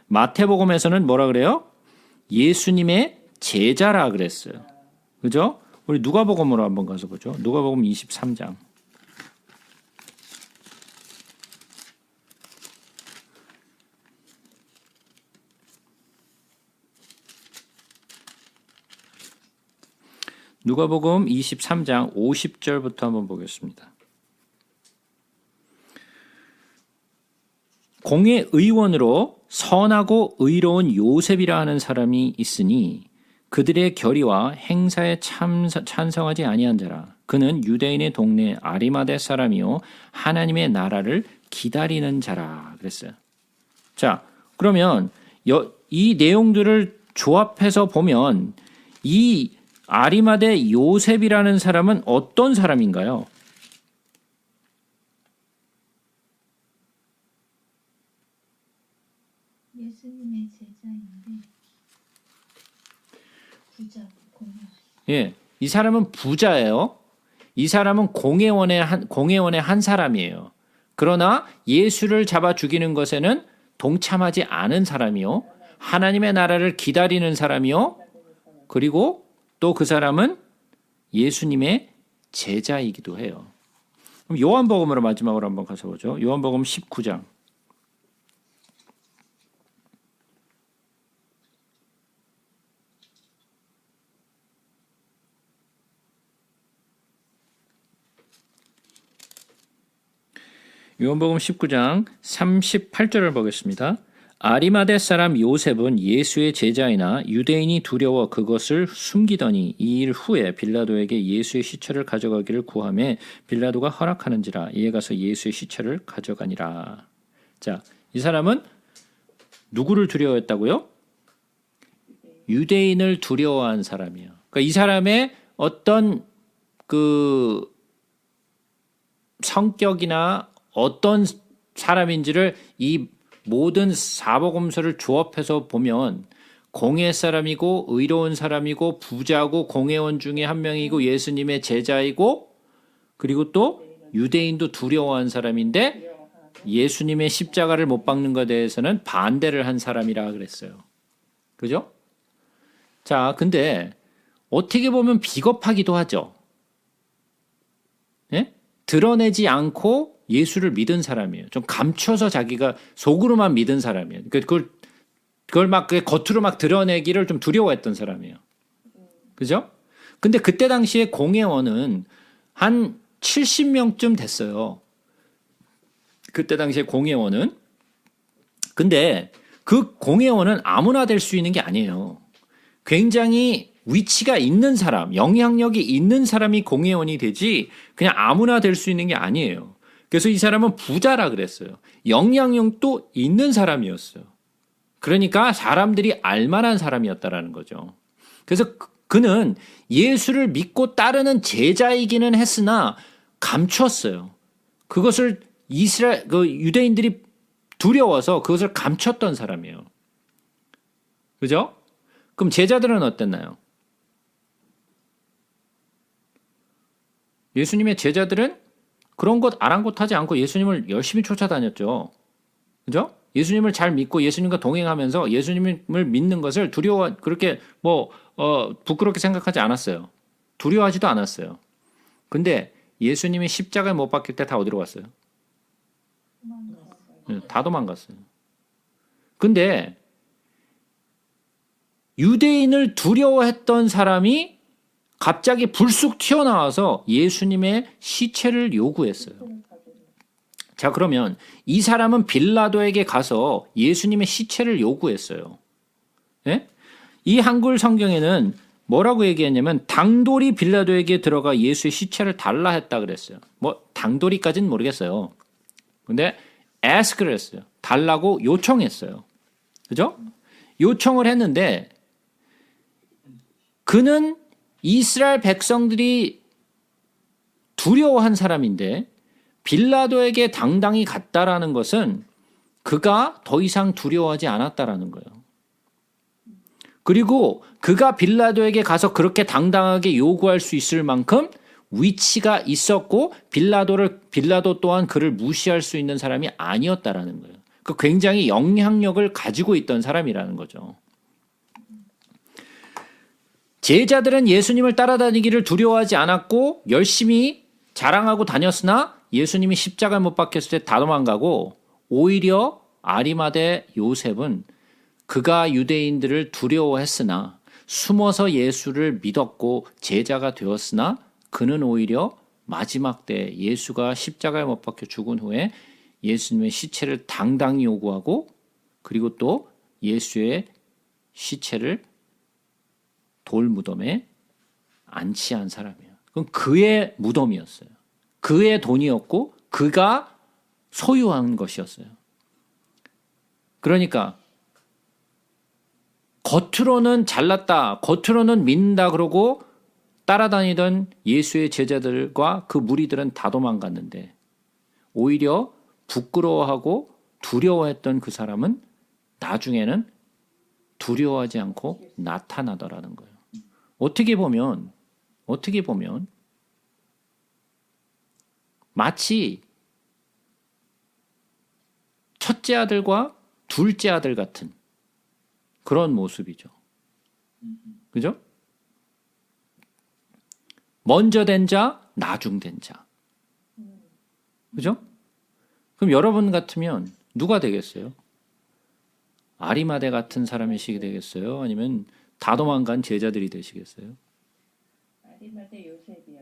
마태복음에서는 뭐라 그래요? 예수님의 제자라 그랬어요. 그죠? 우리 누가복음으로 한번 가서 보죠. 누가복음 23장. 누가복음 23장 50절부터 한번 보겠습니다. 공의 의원으로 선하고 의로운 요셉이라 하는 사람이 있으니 그들의 결의와 행사에 찬성하지 아니한 자라. 그는 유대인의 동네 아리마대 사람이요 하나님의 나라를 기다리는 자라 그랬어요. 자, 그러면 이 내용들을 조합해서 보면 이 아리마대 요셉이라는 사람은 어떤 사람인가요? 예수님의 제자인데 부자 공연. 예, 이 사람은 부자예요. 이 사람은 공회원의 한 사람이에요. 그러나 예수를 잡아 죽이는 것에는 동참하지 않은 사람이요. 하나님의 나라를 기다리는 사람이요. 그리고 또 그 사람은 예수님의 제자이기도 해요. 그럼 요한복음으로 마지막으로 한번 가서 보죠. 요한복음 19장. 요한복음 19장 38절을 보겠습니다. 아리마대 사람 요셉은 예수의 제자이나 유대인이 두려워 그것을 숨기더니 이 일 후에 빌라도에게 예수의 시체를 가져가기를 구하매 빌라도가 허락하는지라 이에 가서 예수의 시체를 가져가니라. 자, 이 사람은 누구를 두려워했다고요? 유대인을 두려워한 사람이에요. 그러니까 이 사람의 어떤 그 성격이나 어떤 사람인지를 이 모든 사복음서를 조합해서 보면 공회 사람이고 의로운 사람이고 부자고 공회원 중에 한 명이고 예수님의 제자이고 그리고 또 유대인도 두려워한 사람인데 예수님의 십자가를 못 박는 것에 대해서는 반대를 한 사람이라 그랬어요. 그죠? 자, 근데 어떻게 보면 비겁하기도 하죠. 예? 드러내지 않고 예수를 믿은 사람이에요. 좀 감춰서 자기가 속으로만 믿은 사람이에요. 그걸 막 겉으로 막 드러내기를 좀 두려워했던 사람이에요. 그죠? 근데 그때 당시에 공회원은 한 70명쯤 됐어요. 그때 당시에 공회원은. 근데 그 공회원은 아무나 될 수 있는 게 아니에요. 굉장히 위치가 있는 사람, 영향력이 있는 사람이 공회원이 되지 그냥 아무나 될 수 있는 게 아니에요. 그래서 이 사람은 부자라 그랬어요. 영향력도 있는 사람이었어요. 그러니까 사람들이 알만한 사람이었다라는 거죠. 그래서 그는 예수를 믿고 따르는 제자이기는 했으나 감췄어요. 그것을 유대인들이 두려워서 그것을 감췄던 사람이에요. 그죠? 그럼 제자들은 어땠나요? 예수님의 제자들은 그런 것 아랑곳하지 않고 예수님을 열심히 쫓아다녔죠. 그죠? 예수님을 잘 믿고 예수님과 동행하면서 예수님을 믿는 것을 그렇게 부끄럽게 생각하지 않았어요. 두려워하지도 않았어요. 근데 예수님이 십자가에 못 박힐 때 다 어디로 갔어요? 다 도망갔어요. 근데 유대인을 두려워했던 사람이 갑자기 불쑥 튀어나와서 예수님의 시체를 요구했어요. 자, 그러면 이 사람은 빌라도에게 가서 예수님의 시체를 요구했어요. 예? 이 한글 성경에는 뭐라고 얘기했냐면 당돌이 빌라도에게 들어가 예수의 시체를 달라 했다 그랬어요. 당돌이까지는 모르겠어요. 근데 ask를 했어요. 달라고 요청했어요. 그죠? 요청을 했는데 그는 이스라엘 백성들이 두려워한 사람인데 빌라도에게 당당히 갔다라는 것은 그가 더 이상 두려워하지 않았다라는 거예요. 그리고 그가 빌라도에게 가서 그렇게 당당하게 요구할 수 있을 만큼 위치가 있었고 빌라도 또한 그를 무시할 수 있는 사람이 아니었다라는 거예요. 그 굉장히 영향력을 가지고 있던 사람이라는 거죠. 제자들은 예수님을 따라다니기를 두려워하지 않았고 열심히 자랑하고 다녔으나 예수님이 십자가에 못 박혔을 때 다 도망가고 오히려 아리마대 요셉은 그가 유대인들을 두려워했으나 숨어서 예수를 믿었고 제자가 되었으나 그는 오히려 마지막 때 예수가 십자가에 못 박혀 죽은 후에 예수님의 시체를 당당히 요구하고 그리고 또 예수의 시체를 돌무덤에 안치한 사람이에요. 그건 그의 무덤이었어요. 그의 돈이었고 그가 소유한 것이었어요. 그러니까 겉으로는 잘났다, 겉으로는 믿는다 그러고 따라다니던 예수의 제자들과 그 무리들은 다 도망갔는데 오히려 부끄러워하고 두려워했던 그 사람은 나중에는 두려워하지 않고 나타나더라는 거예요. 어떻게 보면 마치 첫째 아들과 둘째 아들 같은 그런 모습이죠. 그죠? 먼저 된 자, 나중 된 자. 그죠? 그럼 여러분 같으면 누가 되겠어요? 아리마대 같은 사람이시게 되겠어요? 아니면 다 도망간 제자들이 되시겠어요? 아리마대 요셉이요.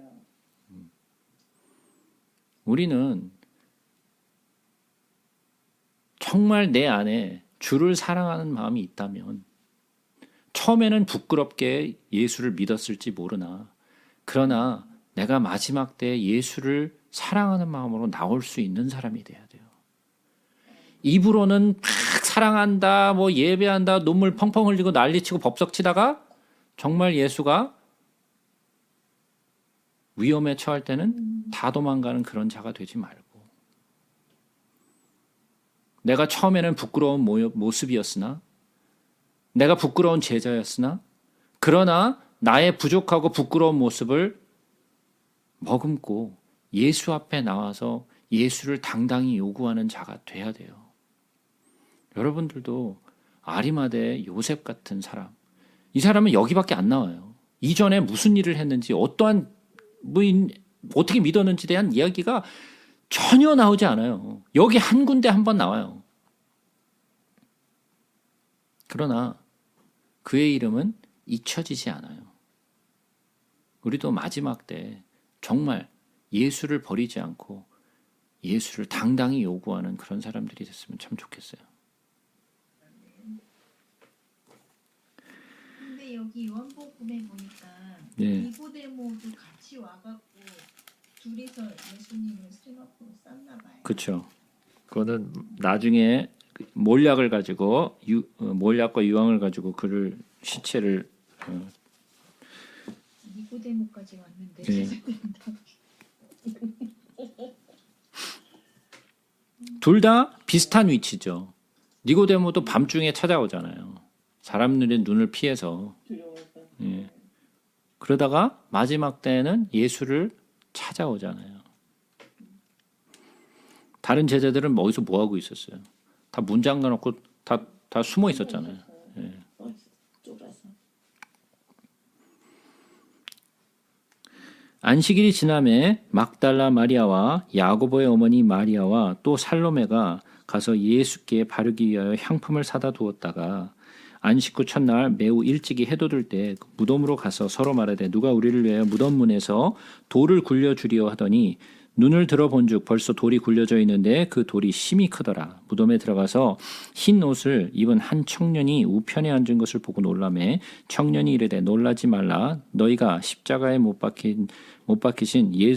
우리는 정말 내 안에 주를 사랑하는 마음이 있다면 처음에는 부끄럽게 예수를 믿었을지 모르나 그러나 내가 마지막 때 예수를 사랑하는 마음으로 나올 수 있는 사람이 돼야 돼요. 입으로는 막 사랑한다, 뭐 예배한다, 눈물 펑펑 흘리고 난리치고 법석치다가 정말 예수가 위험에 처할 때는 다 도망가는 그런 자가 되지 말고 내가 처음에는 부끄러운 모습이었으나 내가 부끄러운 제자였으나 그러나 나의 부족하고 부끄러운 모습을 머금고 예수 앞에 나와서 예수를 당당히 요구하는 자가 돼야 돼요. 여러분들도 아리마대 요셉 같은 사람, 이 사람은 여기밖에 안 나와요. 이전에 무슨 일을 했는지 어떠한 어떻게 믿었는지에 대한 이야기가 전혀 나오지 않아요. 여기 한 군데 한 번 나와요. 그러나 그의 이름은 잊혀지지 않아요. 우리도 마지막 때 정말 예수를 버리지 않고 예수를 당당히 요구하는 그런 사람들이 됐으면 참 좋겠어요. 근데 여기 요한복음에 보니까 네. 니고데모도 같이 와갖고 둘이서 예수님을 술 앞으로 쌌나 봐요. 그렇죠. 그거는 나중에 몰약을 가지고 몰약과 유황을 가지고 그를 시체를 니고데모까지 왔는데 네. 둘 다 비슷한 위치죠. 니고데모도 밤중에 찾아오잖아요. 사람들의 눈을 피해서. 두려워서. 예. 그러다가 마지막 때는 예수를 찾아오잖아요. 다른 제자들은 어디서 뭐 하고 있었어요? 다 문 잠가놓고 다 숨어 있었잖아요. 예. 쫄아서. 안식일이 지남에 막달라 마리아와 야고보의 어머니 마리아와 또 살로메가 가서 예수께 바르기 위하여 향품을 사다 두었다가 안식 후 첫날 매우 일찍이 해돋을 때 무덤으로 가서 서로 말하되 누가 우리를 위하여 무덤 문에서 돌을 굴려주리어 하더니 눈을 들어본즉 벌써 돌이 굴려져 있는데 그 돌이 심히 크더라. 무덤에 들어가서 흰 옷을 입은 한 청년이 우편에 앉은 것을 보고 놀라매 청년이 이르되 놀라지 말라. 너희가 십자가에 못 박히신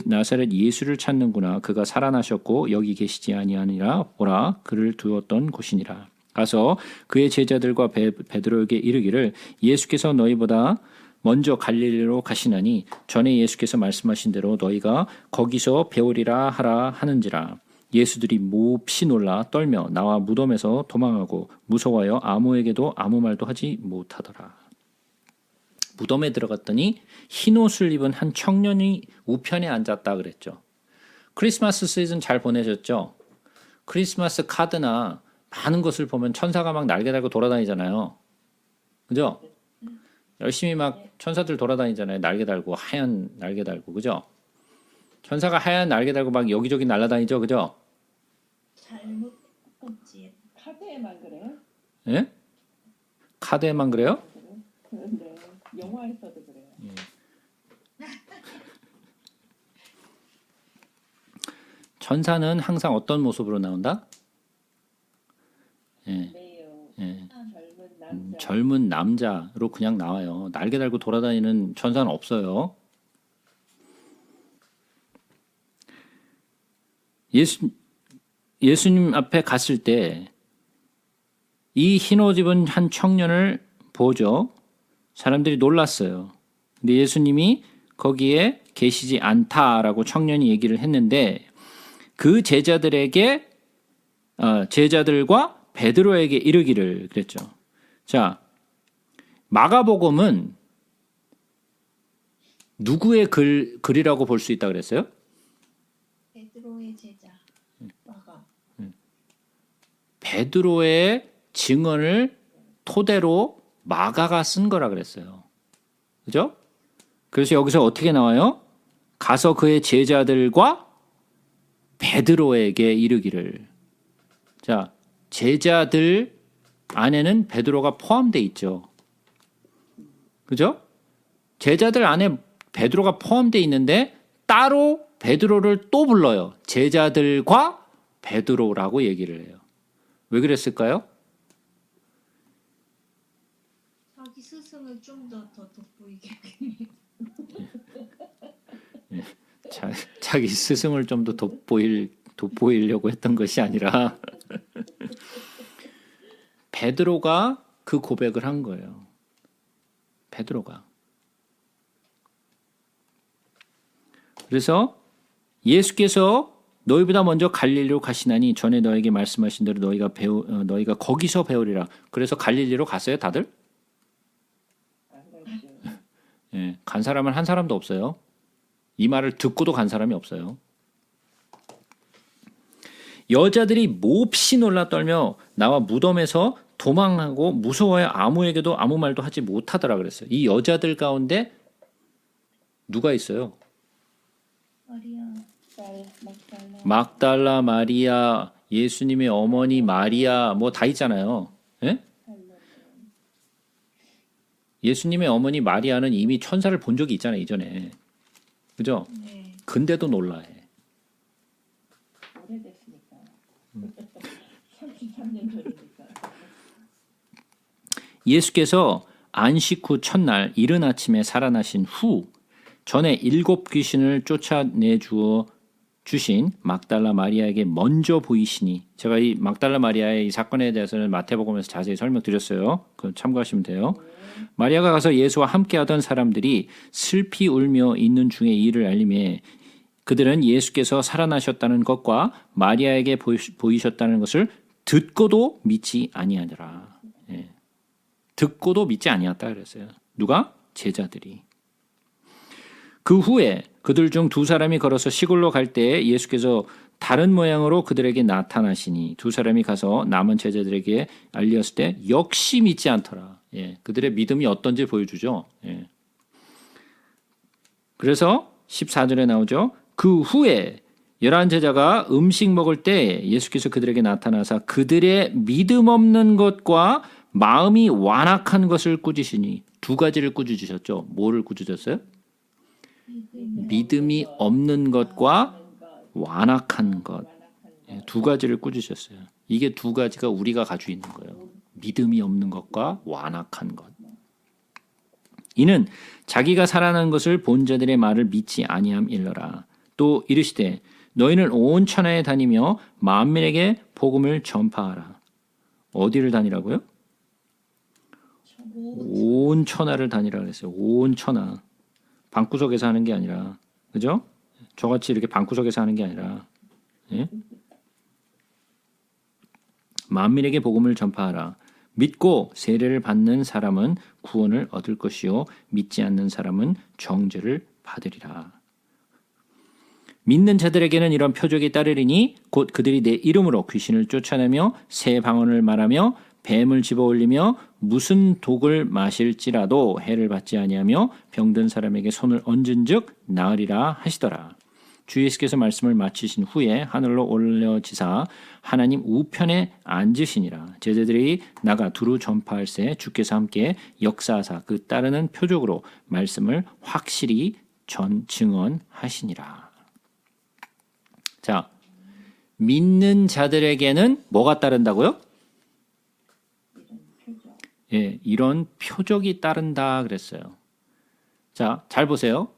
나사렛 예수를 찾는구나. 그가 살아나셨고 여기 계시지 아니하니라. 보라 그를 두었던 곳이니라. 가서 그의 제자들과 베드로에게 이르기를 예수께서 너희보다 먼저 갈릴리로 가시나니 전에 예수께서 말씀하신 대로 너희가 거기서 배우리라 하라 하는지라. 예수들이 몹시 놀라 떨며 나와 무덤에서 도망하고 무서워하여 아무에게도 아무 말도 하지 못하더라. 무덤에 들어갔더니 흰 옷을 입은 한 청년이 우편에 앉았다 그랬죠. 크리스마스 시즌 잘 보내셨죠? 크리스마스 카드나 많은 것을 보면 천사가 막 날개 달고 돌아다니잖아요. 그죠? 열심히 막 천사들 돌아다니잖아요. 날개 달고 하얀 날개 달고 그죠? 천사가 하얀 날개 달고 막 여기저기 날아다니죠. 그죠? 잘못 뽑지. 카드에만 그래요? 예? 카드에만 그래요? 그런데 영화에서도 그래요. 천사는 항상 어떤 모습으로 나온다? 예, 매우 예. 젊은 남자. 젊은 남자로 그냥 나와요. 날개 달고 돌아다니는 천사는 없어요. 예수님 앞에 갔을 때 이 흰옷 입은 한 청년을 보죠. 사람들이 놀랐어요. 근데 예수님이 거기에 계시지 않다라고 청년이 얘기를 했는데 그 제자들과 베드로에게 이르기를 그랬죠. 자, 마가복음은 누구의 글이라고 볼 수 있다 그랬어요? 베드로의 제자 마가. 베드로의 증언을 토대로 마가가 쓴 거라 그랬어요. 그죠? 그래서 여기서 어떻게 나와요? 가서 그의 제자들과 베드로에게 이르기를. 자, 제자들 안에는 베드로가 포함되어 있죠. 그죠? 제자들 안에 베드로가 포함되어 있는데 따로 베드로를 또 불러요. 제자들과 베드로라고 얘기를 해요. 왜 그랬을까요? 자기 스승을 좀 더 돋보이게. 자기 스승을 좀 더 돋보이려고 했던 것이 아니라 베드로가 그 고백을 한 거예요. 베드로가. 그래서 예수께서 너희보다 먼저 갈릴리로 가시나니 전에 너에게 말씀하신 대로 너희가 거기서 배우리라. 그래서 갈릴리로 갔어요, 다들? 안 갔죠. 예, 간 사람은 한 사람도 없어요. 이 말을 듣고도 간 사람이 없어요. 여자들이 몹시 놀라 떨며 나와 무덤에서 도망하고 무서워해 아무에게도 아무 말도 하지 못하더라 그랬어요. 이 여자들 가운데 누가 있어요? 마리아. 막달라 마리아, 예수님의 어머니 마리아 뭐 다 있잖아요. 예? 예수님의 어머니 마리아는 이미 천사를 본 적이 있잖아요, 이전에. 그죠? 네. 근데도 놀라해. 오래됐으니까. 33년 전이니까. 예수께서 안식 후 첫날 이른 아침에 살아나신 후 전에 7 귀신을 쫓아내 주신 막달라 마리아에게 먼저 보이시니, 제가 이 막달라 마리아의 이 사건에 대해서는 마태복음에서 자세히 설명드렸어요. 그거 참고하시면 돼요. 마리아가 가서 예수와 함께하던 사람들이 슬피 울며 있는 중에 이 일을 알림해 그들은 예수께서 살아나셨다는 것과 마리아에게 보이셨다는 것을 듣고도 믿지 아니하더라. 예. 듣고도 믿지 아니했다 그랬어요. 누가? 제자들이. 그 후에 그들 중 2사람이 걸어서 시골로 갈 때에 예수께서 다른 모양으로 그들에게 나타나시니 2사람이 가서 남은 제자들에게 알렸을 때 역시 믿지 않더라. 예, 그들의 믿음이 어떤지 보여주죠. 예. 그래서 14절에 나오죠. 그 후에 11 제자가 음식 먹을 때 예수께서 그들에게 나타나사 그들의 믿음 없는 것과 마음이 완악한 것을 꾸짖으시니 2가지를 꾸짖으셨죠. 뭐를 꾸짖었어요? 믿음이 없는 것과 완악한 것. 2가지를 꾸짖으셨어요. 이게 2가지가 우리가 가지고 있는 거예요. 믿음이 없는 것과 완악한 것. 이는 자기가 살아난 것을 본 자들의 말을 믿지 아니함일러라. 또 이르시되 너희는 온 천하에 다니며 만민에게 복음을 전파하라. 어디를 다니라고요? 온 천하를 다니라 그랬어요. 온 천하. 방구석에서 하는 게 아니라, 그죠? 저같이 이렇게 방구석에서 하는 게 아니라, 예? 만민에게 복음을 전파하라. 믿고 세례를 받는 사람은 구원을 얻을 것이요 믿지 않는 사람은 정죄를 받으리라. 믿는 자들에게는 이런 표적이 따르리니 곧 그들이 내 이름으로 귀신을 쫓아내며 새 방언을 말하며 뱀을 집어올리며 무슨 독을 마실지라도 해를 받지 아니하며 병든 사람에게 손을 얹은즉 나으리라 하시더라. 주 예수께서 말씀을 마치신 후에 하늘로 올려지사 하나님 우편에 앉으시니라. 제자들이 나가 두루 전파할새 주께서 함께 역사하사 그 따르는 표적으로 말씀을 확실히 증언하시니라. 자, 믿는 자들에게는 뭐가 따른다고요? 이런 표정. 예, 이런 표적이 따른다 그랬어요. 자, 잘 보세요.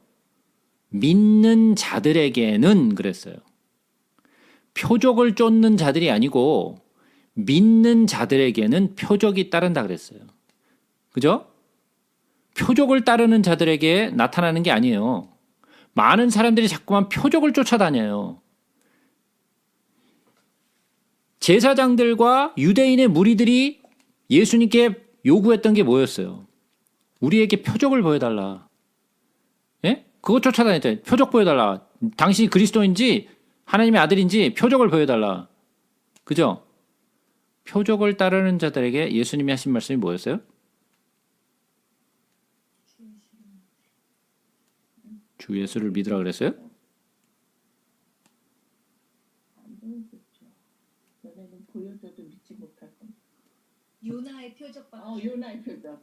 믿는 자들에게는 그랬어요. 표적을 쫓는 자들이 아니고 믿는 자들에게는 표적이 따른다 그랬어요. 그죠? 표적을 따르는 자들에게 나타나는 게 아니에요. 많은 사람들이 자꾸만 표적을 쫓아다녀요. 제사장들과 유대인의 무리들이 예수님께 요구했던 게 뭐였어요? 우리에게 표적을 보여달라. 예? 그거 쫓아다녔잖아요. 표적 보여달라. 당신이 그리스도인지 하나님의 아들인지 표적을 보여달라. 그죠? 표적을 따르는 자들에게 예수님이 하신 말씀이 뭐였어요? 주 예수를 믿으라 그랬어요? 안 보여줬죠. 너네는 보여줘도 믿지 못할 겁니다. 요나의 표적밖에. 요나의 표정.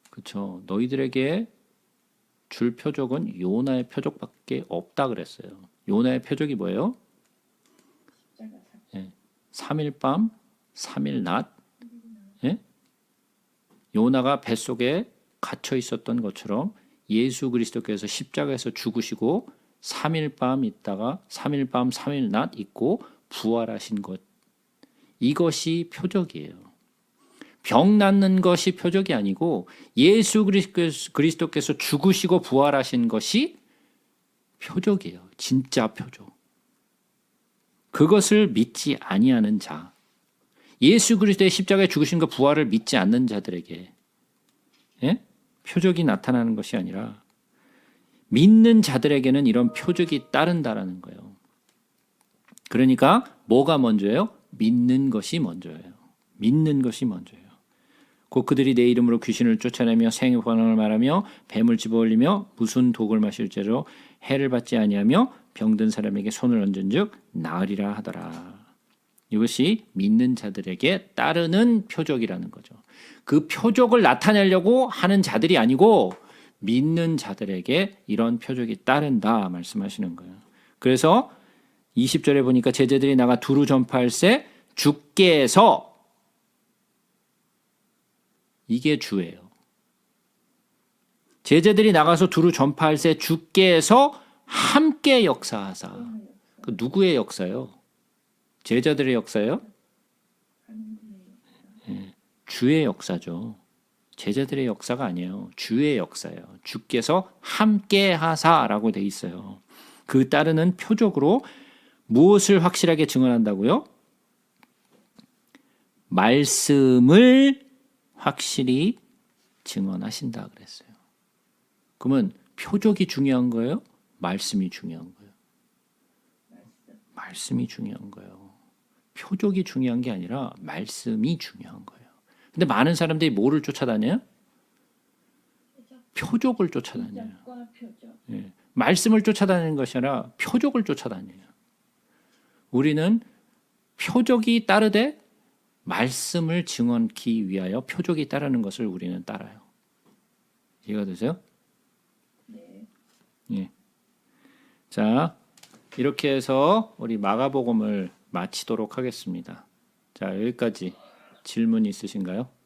그렇죠. 너희들에게 줄 표적은 요나의 표적밖에 없다 그랬어요. 요나의 표적이 뭐예요? 십자가 사. 3일 밤, 3일 낮. 예? 요나가 뱃속에 갇혀 있었던 것처럼 예수 그리스도께서 십자가에서 죽으시고 3일 밤 있다가 3일 밤, 3일 낮 있고 부활하신 것. 이것이 표적이에요. 병 낫는 것이 표적이 아니고 예수 그리스도께서 죽으시고 부활하신 것이 표적이에요. 진짜 표적. 그것을 믿지 아니하는 자, 예수 그리스도의 십자가에 죽으신 것 부활을 믿지 않는 자들에게 표적이 나타나는 것이 아니라 믿는 자들에게는 이런 표적이 따른다라는 거예요. 그러니까 뭐가 먼저예요? 믿는 것이 먼저예요. 믿는 것이 먼저예요. 곧 그들이 내 이름으로 귀신을 쫓아내며 생의 번영을 말하며 뱀을 집어올리며 무슨 독을 마실죄로 해를 받지 아니하며 병든 사람에게 손을 얹은즉 나으리라 하더라. 이것이 믿는 자들에게 따르는 표적이라는 거죠. 그 표적을 나타내려고 하는 자들이 아니고 믿는 자들에게 이런 표적이 따른다 말씀하시는 거예요. 그래서 20절에 보니까 제자들이 나가 두루 전파할새 주께서, 이게 주예요. 제자들이 나가서 두루 전파할새 주께서 함께 역사하사. 그 누구의 역사요? 제자들의 역사요? 주의 역사죠. 제자들의 역사가 아니에요. 주의 역사예요. 주께서 함께 하사라고 돼 있어요. 그 따르는 표적으로 무엇을 확실하게 증언한다고요? 말씀을 확실히 증언하신다 그랬어요. 그러면 표적이 중요한 거예요? 말씀이 중요한 거예요? 말씀이 중요한 거예요. 표적이 중요한 게 아니라 말씀이 중요한 거예요. 근데 많은 사람들이 뭐를 쫓아다녀요? 표적을 쫓아다녀요. 표적과 표적. 예. 말씀을 쫓아다니는 것이 아니라 표적을 쫓아다녀요. 우리는 표적이 따르되 말씀을 증언하기 위하여 표적이 따르는 것을 우리는 따라요. 이해가 되세요? 네. 예. 자, 이렇게 해서 우리 마가복음을 마치도록 하겠습니다. 자, 여기까지 질문 있으신가요?